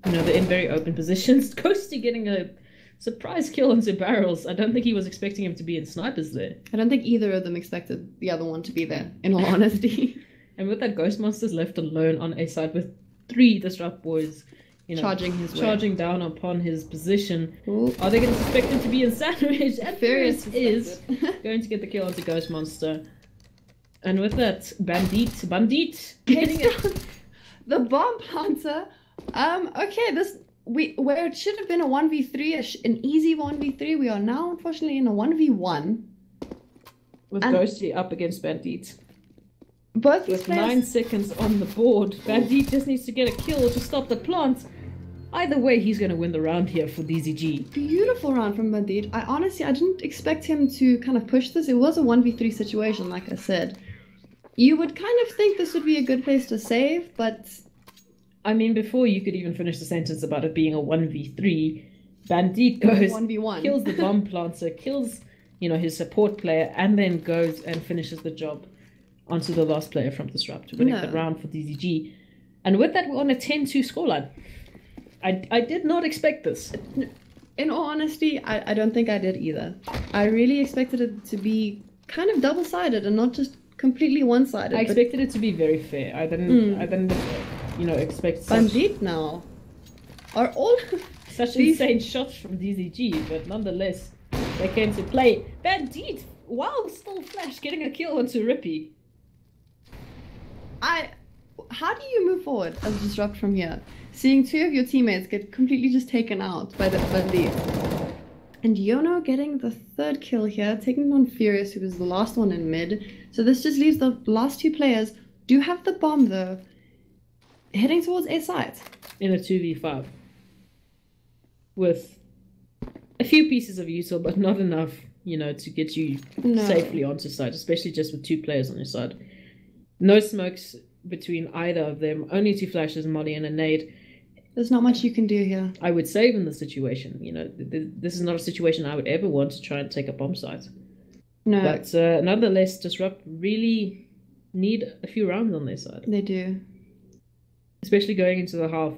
they're in very open positions. Ghosty getting a surprise kill onto barrels. I don't think he was expecting him to be in snipers there. I don't think either of them expected the other one to be there, in all honesty. And with that, Ghost Monster's left alone on A side with 3 Disrupt boys, charging down upon his position. Ooh. Are they going to suspect him to be in sandwich? And Furious is going to get the kill onto Ghost Monster. And with that, Bandit getting it. The bomb planter. Okay, where it should have been a 1v3, an easy 1v3, we are now unfortunately in a 1v1. With Ghosty up against Bandit. Both with 9 seconds on the board. Bandit just needs to get a kill to stop the plant. Either way, he's going to win the round here for DZG. Beautiful round from Bandit. I didn't expect him to kind of push this. It was a 1v3 situation, like I said. You would kind of think this would be a good place to save, but... I mean, before you could even finish the sentence about it being a 1v3, Bandit goes, 1v1. Kills the bomb planter, kills, his support player, and then goes and finishes the job onto the last player from Disrupt, winning the round for DZG. And with that, we're on a 10-2 scoreline. I did not expect this. In all honesty, I don't think I did either. I really expected it to be kind of double-sided and not just completely one-sided. I expected it to be very fair. I didn't expect such... Bandit now. Are all... such insane shots from DZG, but nonetheless, they came to play. Bandit, while still Flash, getting a kill onto Rippy. How do you move forward as a Disrupt from here? Seeing 2 of your teammates get completely just taken out by the Bandit. And Yono getting the 3rd kill here, taking on Furious, who was the last one in mid. So this just leaves the last 2 players. Do have the bomb, though. Heading towards A side. In a 2v5. With a few pieces of util, but not enough, to get you safely onto side, especially just with 2 players on your side. No smokes between either of them. Only 2 flashes, Molly and a nade. There's not much you can do here. I would save in the situation. This is not a situation I would ever want to try and take a bomb site. No. But nonetheless, Disrupt really need a few rounds on their side. They do. Especially going into the half,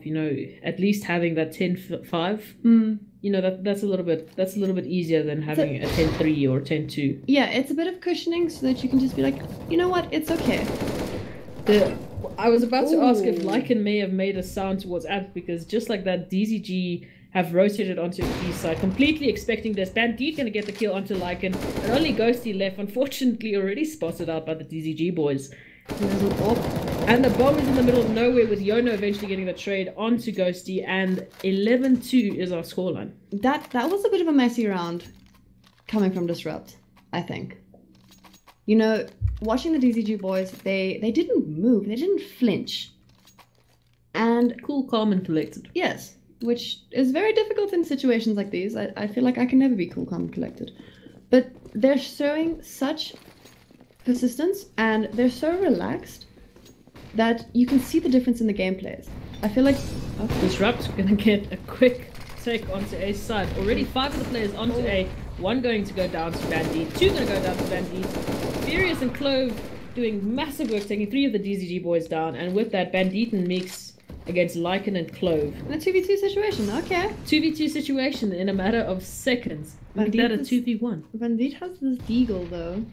at least having that 10-5. That's a little bit easier than having a 10-3 or 10-2. Yeah, it's a bit of cushioning so that you can just be like, you know what, it's okay. I was about to ask if Lycan may have made a sound towards Amp, because just like that, DZG have rotated onto the east side, completely expecting this. Bandit going to get the kill onto Lycan, and only Ghosty left, unfortunately already spotted out by the DZG boys. And the bomb is in the middle of nowhere, with Yono eventually getting the trade onto Ghosty, and 11-2 is our scoreline. That was a bit of a messy round coming from Disrupt, I think. Watching the DZG boys, they didn't move, they didn't flinch. And cool, calm, and collected. Yes, which is very difficult in situations like these. I feel like I can never be cool, calm, and collected. But they're showing such persistence, and they're so relaxed that you can see the difference in the gameplays. I feel like... Disrupt's gonna get a quick take onto A side. Already 5 of the players onto A. 1 going to go down to Bandit. 2 going to go down to Bandit. Furious and Clove doing massive work, taking 3 of the DZG boys down. And with that, Bandit and Mix against Lycan and Clove. In a 2v2 situation, okay. 2v2 situation in a matter of seconds. Make that a 2v1. Bandit has this deagle, though.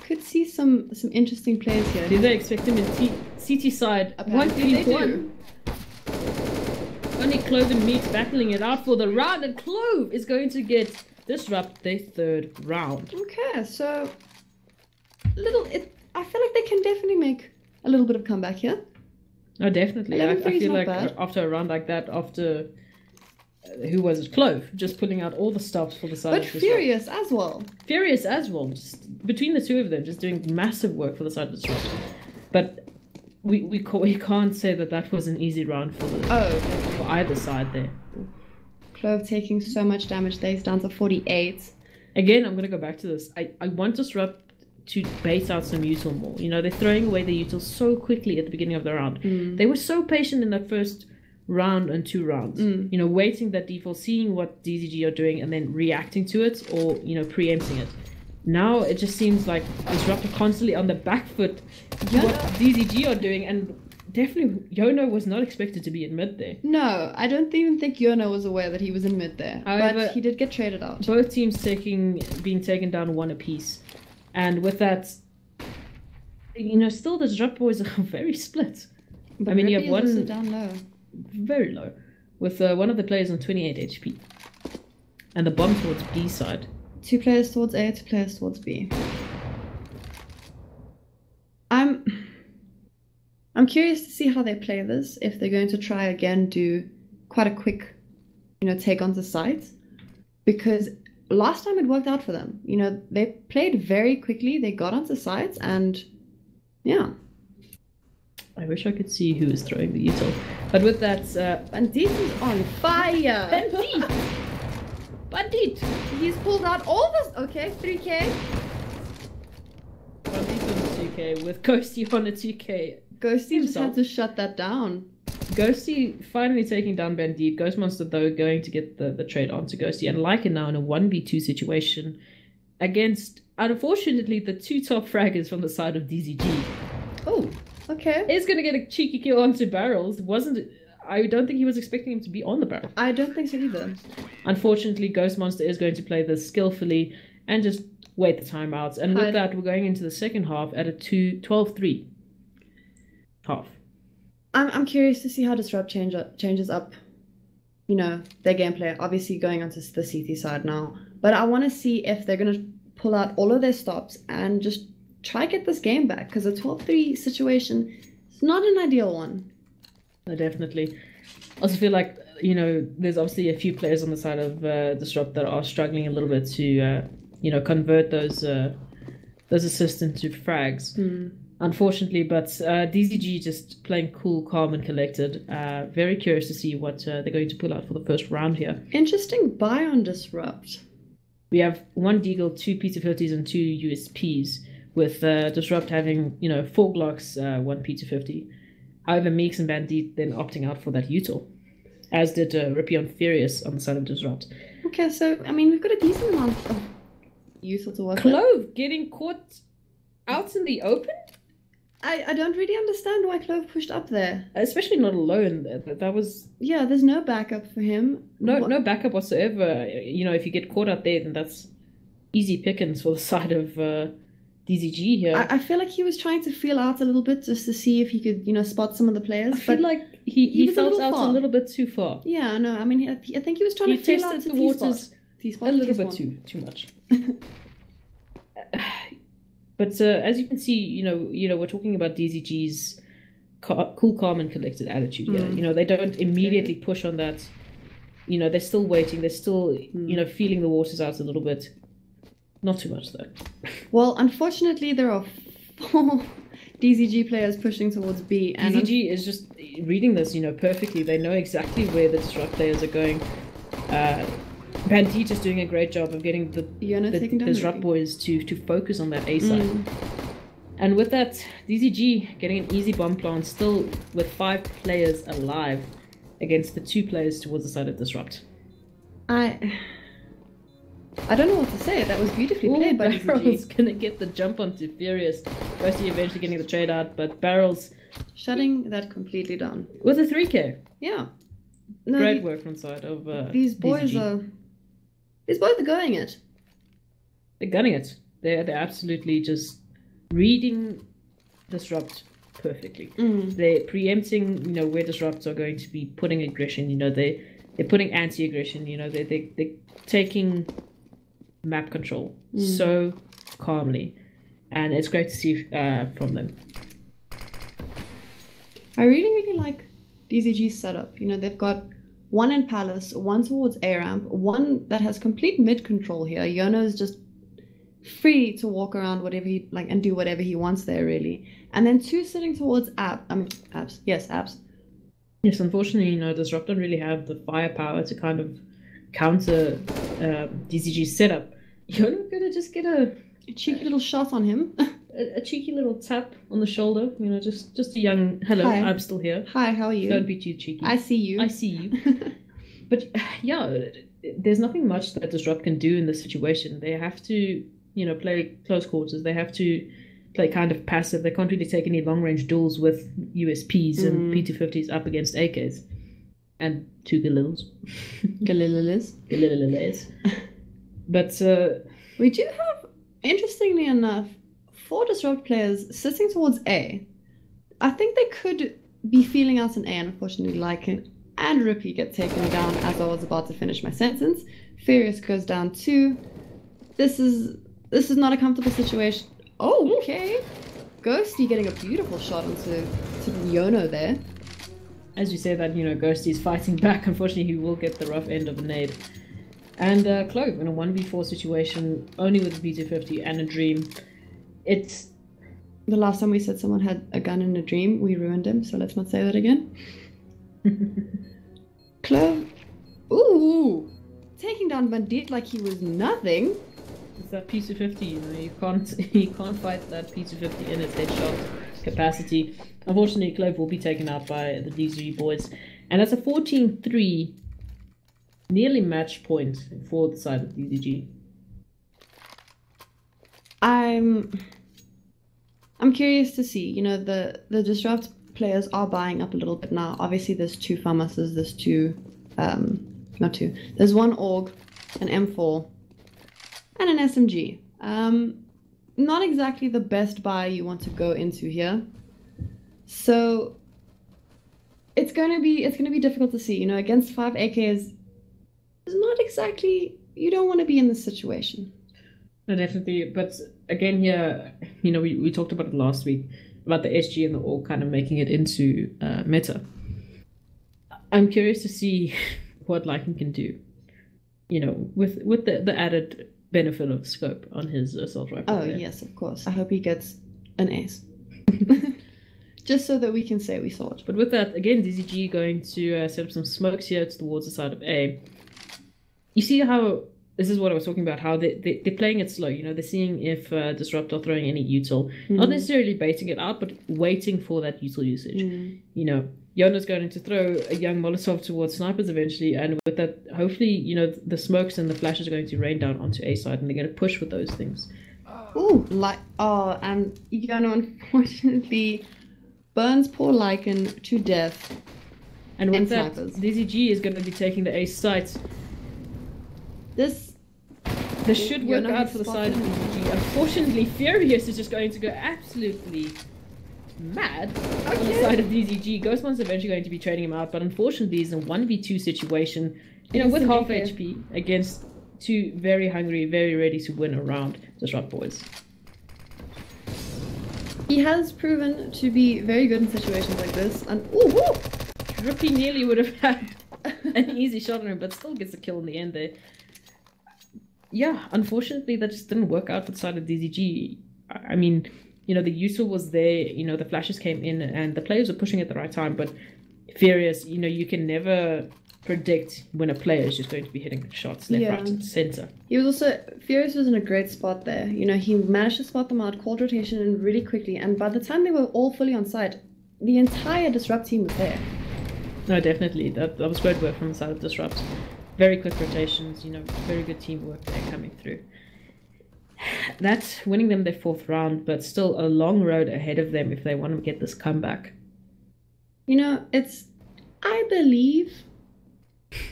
Could see some interesting plays here. Did they expect him in CT side? 1v1. Only Clove and Meat battling it out for the round, and Clove is going to get Disrupt their 3rd round. Okay, so I feel like they can definitely make a little bit of comeback here. No, definitely. I feel like after a round like that, after who was it? Clove, just pulling out all the stops for the side. But Furious as well. Furious as well. Just between the 2 of them, just doing massive work for the side of Disrupt. But we can't say that was an easy round for either side there. Clove taking so much damage there. He's down to 48. Again, I'm going to go back to this. I want Disrupt to bait out some util more. You know, they're throwing away the util so quickly at the beginning of the round. They were so patient in that first round and 2 rounds. You know, waiting that default, seeing what DZG are doing, and then reacting to it, or, you know, preempting it. Now it just seems like Disrupt are constantly on the back foot to what DZG are doing, and definitely Yono was not expected to be in mid there. No, I don't even think Yono was aware that he was in mid there. However, but he did get traded out. Both teams being taken down 1 apiece. And with that, you know, still the Disrupt boys are very split. But I mean, you Rippy have one is also down low. very low, with one of the players on 28 HP. And the bomb towards B side. 2 players towards A, 2 players towards B. I'm curious to see how they play this, if they're going to try again do quite a quick, you know, take onto sites. Because last time it worked out for them. You know, they played very quickly, they got onto sites, and yeah. I wish I could see who is throwing the util. But with that, Bandit is on fire! Bandit! Bandit! He's pulled out all this. Okay, 3k. Bandit on a 2k with Ghosty on a 2k. Ghosty just had to shut that down. Ghosty finally taking down Bandit. Ghost Monster, though, going to get the trade onto Ghosty. And Lycan now in a 1v2 situation against, unfortunately, the 2 top fraggers from the side of DZG. Oh, okay. Is going to get a cheeky kill onto Barrels. I don't think he was expecting him to be on the barrel. I don't think so either. Unfortunately, Ghost Monster is going to play this skillfully and just wait the timeouts. And with that, we're going into the second half at a 12-3 half. I'm curious to see how Disrupt changes up, you know, their gameplay. Obviously going onto the CT side now. But I want to see if they're going to pull out all of their stops and just try get this game back. Because a 12-3 situation is not an ideal one. No, definitely. I also feel like, you know, there's obviously a few players on the side of Disrupt that are struggling a little bit to, you know, convert those assists into frags. Unfortunately, but DZG just playing cool, calm, and collected. Very curious to see what they're going to pull out for the first round here. Interesting buy on Disrupt. We have 1 Deagle, 2 P250s, and 2 USPs, with Disrupt having, you know, 4 Glocks, 1 P250. However, Meeks and Bandit then opting out for that util, as did Rippy on Furious on the side of Disrupt. Okay, so, I mean, we've got a decent amount of util to work with. Clove getting caught out in the open? I don't really understand why Clove pushed up there. Especially not alone. That was... Yeah, there's no backup for him. No backup whatsoever. You know, if you get caught out there, then that's easy pickings for the side of DZG here. I feel like he was trying to feel out a little bit just to see if he could, you know, spot some of the players. I feel like he felt out far. a little bit too far. Yeah, no, I mean, I think he was trying to feel out the waters T-spot, a little bit too much. But as you can see, you know, we're talking about DZG's cool, calm, and collected attitude here. You know, they don't immediately push on that. You know, they're still waiting. They're still, you know, feeling the waters out a little bit. Not too much, though. Well, unfortunately, there are 4 DZG players pushing towards B. And DZG is just reading this, you know, perfectly. They know exactly where the Disrupt players are going. Bandit is doing a great job of getting the Disrupt boys to focus on that A side. And with that, DZG getting an easy bomb plant, still with 5 players alive against the 2 players towards the side of Disrupt. I don't know what to say. That was beautifully played by Barrels DZG. gonna get the jump onto Furious. Ghosty eventually getting the trade out, but Barrels shutting that completely down. With a 3k. Yeah. No, great work from side of these boys DZG. These boys are going it. They're gunning it. They're absolutely just reading Disrupt perfectly. They're preempting, you know, where Disrupts are going to be putting aggression. You know, they're putting anti-aggression. You know, they're taking map control so calmly, and it's great to see from them. I really like DZG's setup. You know, they've got 1 in Palace, 1 towards A ramp, 1 that has complete mid control here. Yono is just free to walk around whatever he like and do whatever he wants there, really. And then 2 sitting towards abs. Yes, abs. Yes, unfortunately, you know, Disrupt don't really have the firepower to kind of counter DCG's setup, Yono gonna just get a cheeky little shot on him. a cheeky little tap on the shoulder, you know, just a young hello. Hi. I'm still here. Hi, how are you? Don't be too cheeky. I see you. I see you. But yeah, there's nothing much that Disrupt can do in this situation. They have to, you know, play close quarters. They have to play kind of passive. They can't really take any long range duels with USPs and P250s up against AKs and two Galils. Galililis. But we do have, interestingly enough, 4 Disrupt players sitting towards A. I think they could be feeling out an A, and unfortunately Lycan and Rippy get taken down as I was about to finish my sentence. Furious goes down 2. This is not a comfortable situation. Oh, okay. Ghosty getting a beautiful shot onto Yono there. As you say that, you know, Ghosty's fighting back. Unfortunately, he will get the rough end of a nade. And Clove in a 1v4 situation, only with a P250 and a Dream. It's... The last time we said someone had a gun in a dream, we ruined him, so let's not say that again. Clove... Ooh! Taking down Bandit like he was nothing. It's that P250, you know, you can't fight that P250 in its headshot capacity. Unfortunately, Clove will be taken out by the DZ boys. And that's a 14-3, nearly match point for the side of DZG. I'm curious to see, you know, the Disrupt players are buying up a little bit now. Obviously there's 2 FAMASs, there's 2, not 2, there's 1 AUG, an M4, and an SMG. Not exactly the best buy you want to go into here. So it's gonna be difficult to see, you know, against 5 AKs. It's not exactly, you don't want to be in this situation. No, definitely. But again, here, you know, we talked about it last week about the SG and the AUG kind of making it into meta. I'm curious to see what Lycan can do, you know, with the added benefit of scope on his assault rifle. Oh, yes, of course. I hope he gets an ace. Just so that we can say we saw it. But with that, again, DZG going to set up some smokes here towards the side of A. You see how... This is what I was talking about, how they're playing it slow. You know, they're seeing if Disrupt are throwing any util. Not necessarily baiting it out, but waiting for that util usage. You know, Yona's going to throw a young Molotov towards snipers eventually, and with that, hopefully, you know, the smokes and the flashes are going to rain down onto A side, and they're going to push with those things. Ooh, and Yona unfortunately burns poor Lycan to death. And with that, DZG is going to be taking the A site. This should work out for the side of DZG. Unfortunately, Furious is just going to go absolutely mad on the side of DZG. Ghostman's eventually going to be trading him out, but unfortunately, he's in a 1v2 situation, you know, with half HP against 2 very hungry, very ready to win around Disrupt boys. He has proven to be very good in situations like this, and Rippy nearly would have had an easy shot on him, but still gets a kill in the end there. Yeah, unfortunately, that just didn't work out for the side of DZG. I mean, you know, the util was there, you know, the flashes came in, and the players were pushing at the right time, but Furious, you know, you can never predict when a player is just going to be hitting shots left, right, and center. Furious was in a great spot there. You know, he managed to spot them out, called rotation in really quickly, and by the time they were all fully on site, the entire Disrupt team was there. No, definitely. That was great work from the side of Disrupt. Very quick rotations, you know, very good teamwork there coming through. That's winning them their 4th round, but still a long road ahead of them if they want to get this comeback. You know,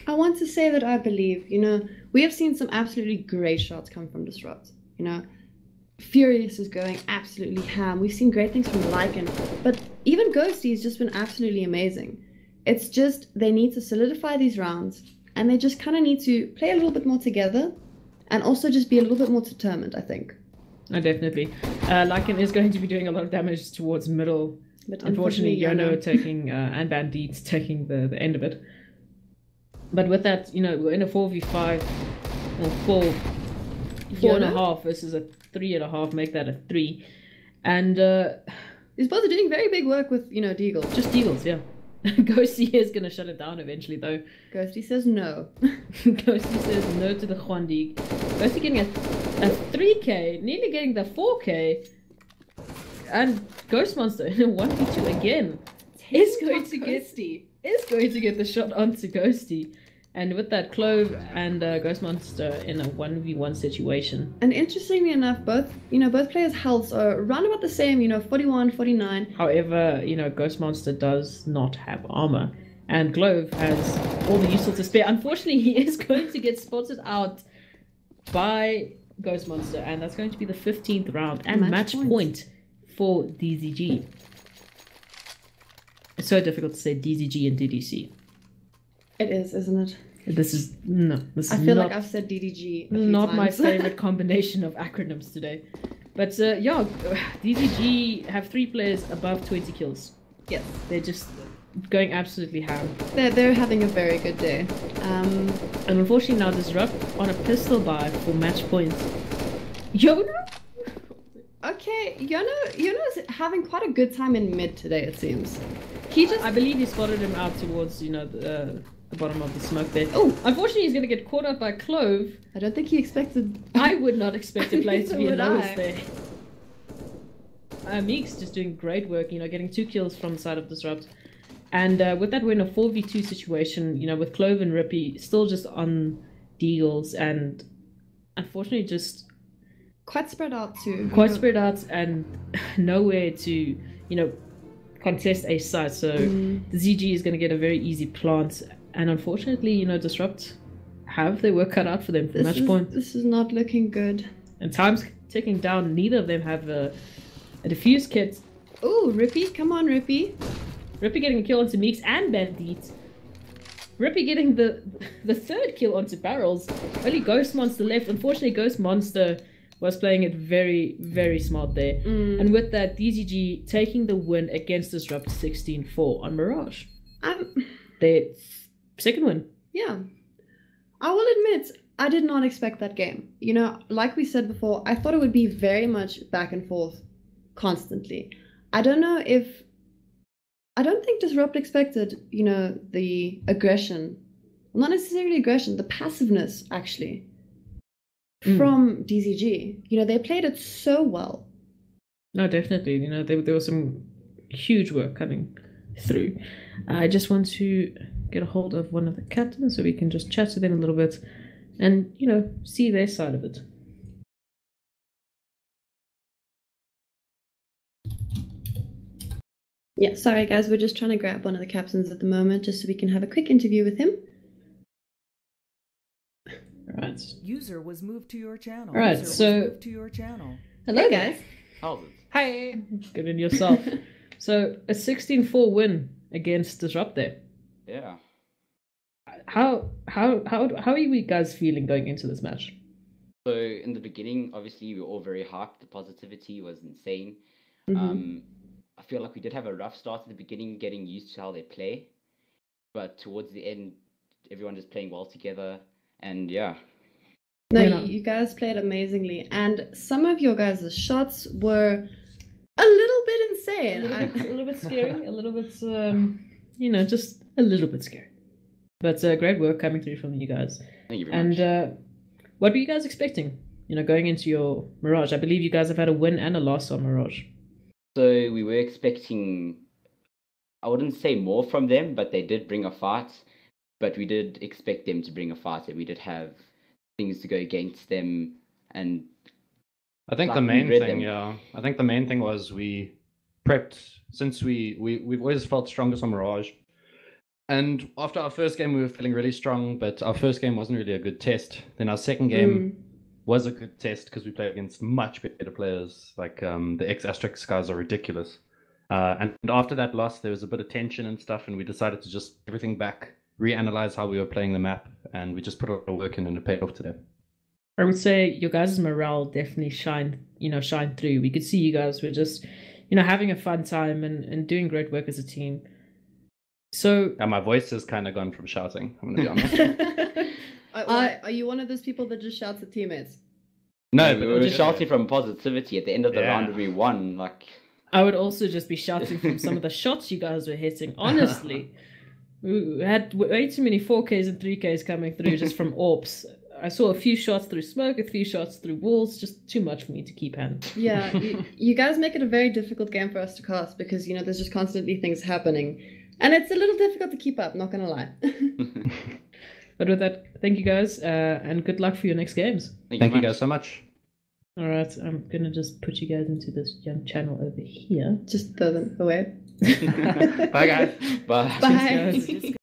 I want to say that I believe, you know, we have seen some absolutely great shots come from Disrupt. You know, Furious is going absolutely ham. We've seen great things from Lycan, but even Ghosty has just been absolutely amazing. It's just they need to solidify these rounds, and they just kind of need to play a little bit more together, and also just be a little bit more determined, I think. Oh, definitely. Lycan is going to be doing a lot of damage towards middle. But unfortunately, Yono taking, and Bandit taking the end of it. But with that, you know, we're in a 4v5, or 4.5 versus a 3.5, make that a 3. And these both are doing very big work with, you know, Deagle. Just Deagles, yeah. Ghosty is going to shut it down eventually, though. Ghosty says no. Ghosty says no to the Khwandi. Ghosty getting a 3k, nearly getting the 4k. And Ghost Monster in a 1v2 again is going to get the shot onto Ghosty. And with that, Clove and Ghost Monster in a 1v1 situation. And interestingly enough, both players' healths are around about the same, 41, 49. However, Ghost Monster does not have armor. And Clove has all the useful to spare. Unfortunately, he is going to get spotted out by Ghost Monster. And that's going to be the 15th round and match point for DZG. It's so difficult to say DZG and DDC. It is, isn't it? I feel like I've said DDG. Not my favorite combination of acronyms today. But yeah, DZG have 3 players above 20 kills. Yes. They're just going absolutely ham. They're having a very good day. And unfortunately now Disrupt on a pistol buy for match points. Yono? Okay, Yono's having quite a good time in mid today, it seems. I believe he spotted him out towards, the bottom of the smoke there. Oh, unfortunately, he's going to get caught out by Clove. I don't think he expected... I would not expect a player to be lowest there. Meek's just doing great work, getting 2 kills from the side of Disrupt. And with that, we're in a 4v2 situation, with Clove and Rippy still just on deals and unfortunately just... Quite spread out too. Quite spread out and nowhere to, contest a site. So the ZG is going to get a very easy plant. And unfortunately, Disrupt have their work cut out for them for match point. This is not looking good. And time's ticking down. Neither of them have a defuse kit. Ooh, Rippy. Come on, Rippy. Rippy getting a kill onto Meeks and Bandit. Rippy getting the 3rd kill onto Barrels. Only Ghost Monster left. Unfortunately, Ghost Monster was playing it very, very smart there. And with that, DZG taking the win against Disrupt 16-4 on Mirage. Their 2nd win. Yeah. I will admit, I did not expect that game. Like we said before, I thought it would be very much back and forth constantly. I don't think Disrupt expected, the aggression. Well, not necessarily aggression, the passiveness, actually. From DZG. They played it so well. No, definitely. There was some huge work coming through. I just want to get a hold of one of the captains so we can just chat to them a little bit and, see their side of it. Yeah, sorry guys, we're just trying to grab one of the captains at the moment just so we can have a quick interview with him. Alright. User was moved to your channel. Alright, so Hello guys. How's it? Hi. Good in yourself. So a 16-4 win against Disrupt there. Yeah. How are you guys feeling going into this match? So in the beginning, obviously we were all very hyped. The positivity was insane. I feel like we did have a rough start at the beginning, getting used to how they play. But towards the end, everyone just playing well together. And yeah. No, you guys played amazingly. And some of your guys' shots were a little bit insane. A little bit scary. A little bit, just a little bit scary. But great work coming through from you guys. Thank you very much. And what were you guys expecting, going into your Mirage? I believe you guys have had a win and a loss on Mirage. So we were expecting, I wouldn't say more from them, but they did bring a fight. But we did expect them to bring a fight, and we did have things to go against them. And I think the main thing, I think the main thing was we prepped, since we've always felt strongest on Mirage. And after our first game, we were feeling really strong, but our first game wasn't really a good test. Then our second game was a good test because we played against much better players. Like the ex-Asterix guys are ridiculous. And after that loss, there was a bit of tension and stuff, and we decided to just everything back, reanalyze how we were playing the map, and we just put our work in and it paid off today. I would say your guys' morale definitely shined through. We could see you guys were just, having a fun time and doing great work as a team. So my voice has kind of gone from shouting, I'm going to be honest. Are you one of those people that just shouts at teammates? No, we were just shouting from positivity at the end of the round we won. I would also just be shouting from some of the shots you guys were hitting. Honestly, we had way too many 4Ks and 3Ks coming through just from AWPs. I saw a few shots through smoke, a few shots through walls, just too much for me to keep hand. Yeah, you guys make it a very difficult game for us to cast because, you know, there's just constantly things happening. And it's a little difficult to keep up, not gonna lie. But with that, thank you guys, and good luck for your next games. Thank you guys so much. Alright, I'm gonna just put you guys into this young channel over here. Just throw them away. Bye, guys. Bye. Bye. Cheers,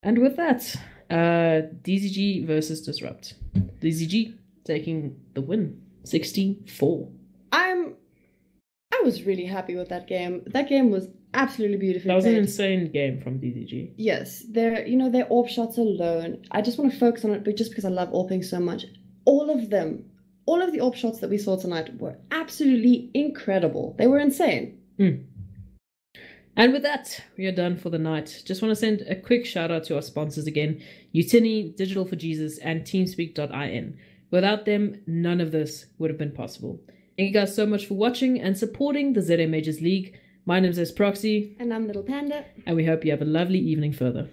and with that, DZG versus Disrupt. DZG taking the win, 64. I was really happy with that game. That game was absolutely beautifully That was an played. insane game from DZG. Yes, their AWP shots alone. I just want to focus on it, but just because I love AWPing so much. All of them, all of the AWP shots that we saw tonight were absolutely incredible. They were insane. And with that, we are done for the night. Just want to send a quick shout out to our sponsors again, Utini, Digital for Jesus, and Teamspeak.in. Without them, none of this would have been possible. Thank you guys so much for watching and supporting the ZA Majors League. My name is Esproxy. And I'm Little Panda. And we hope you have a lovely evening further.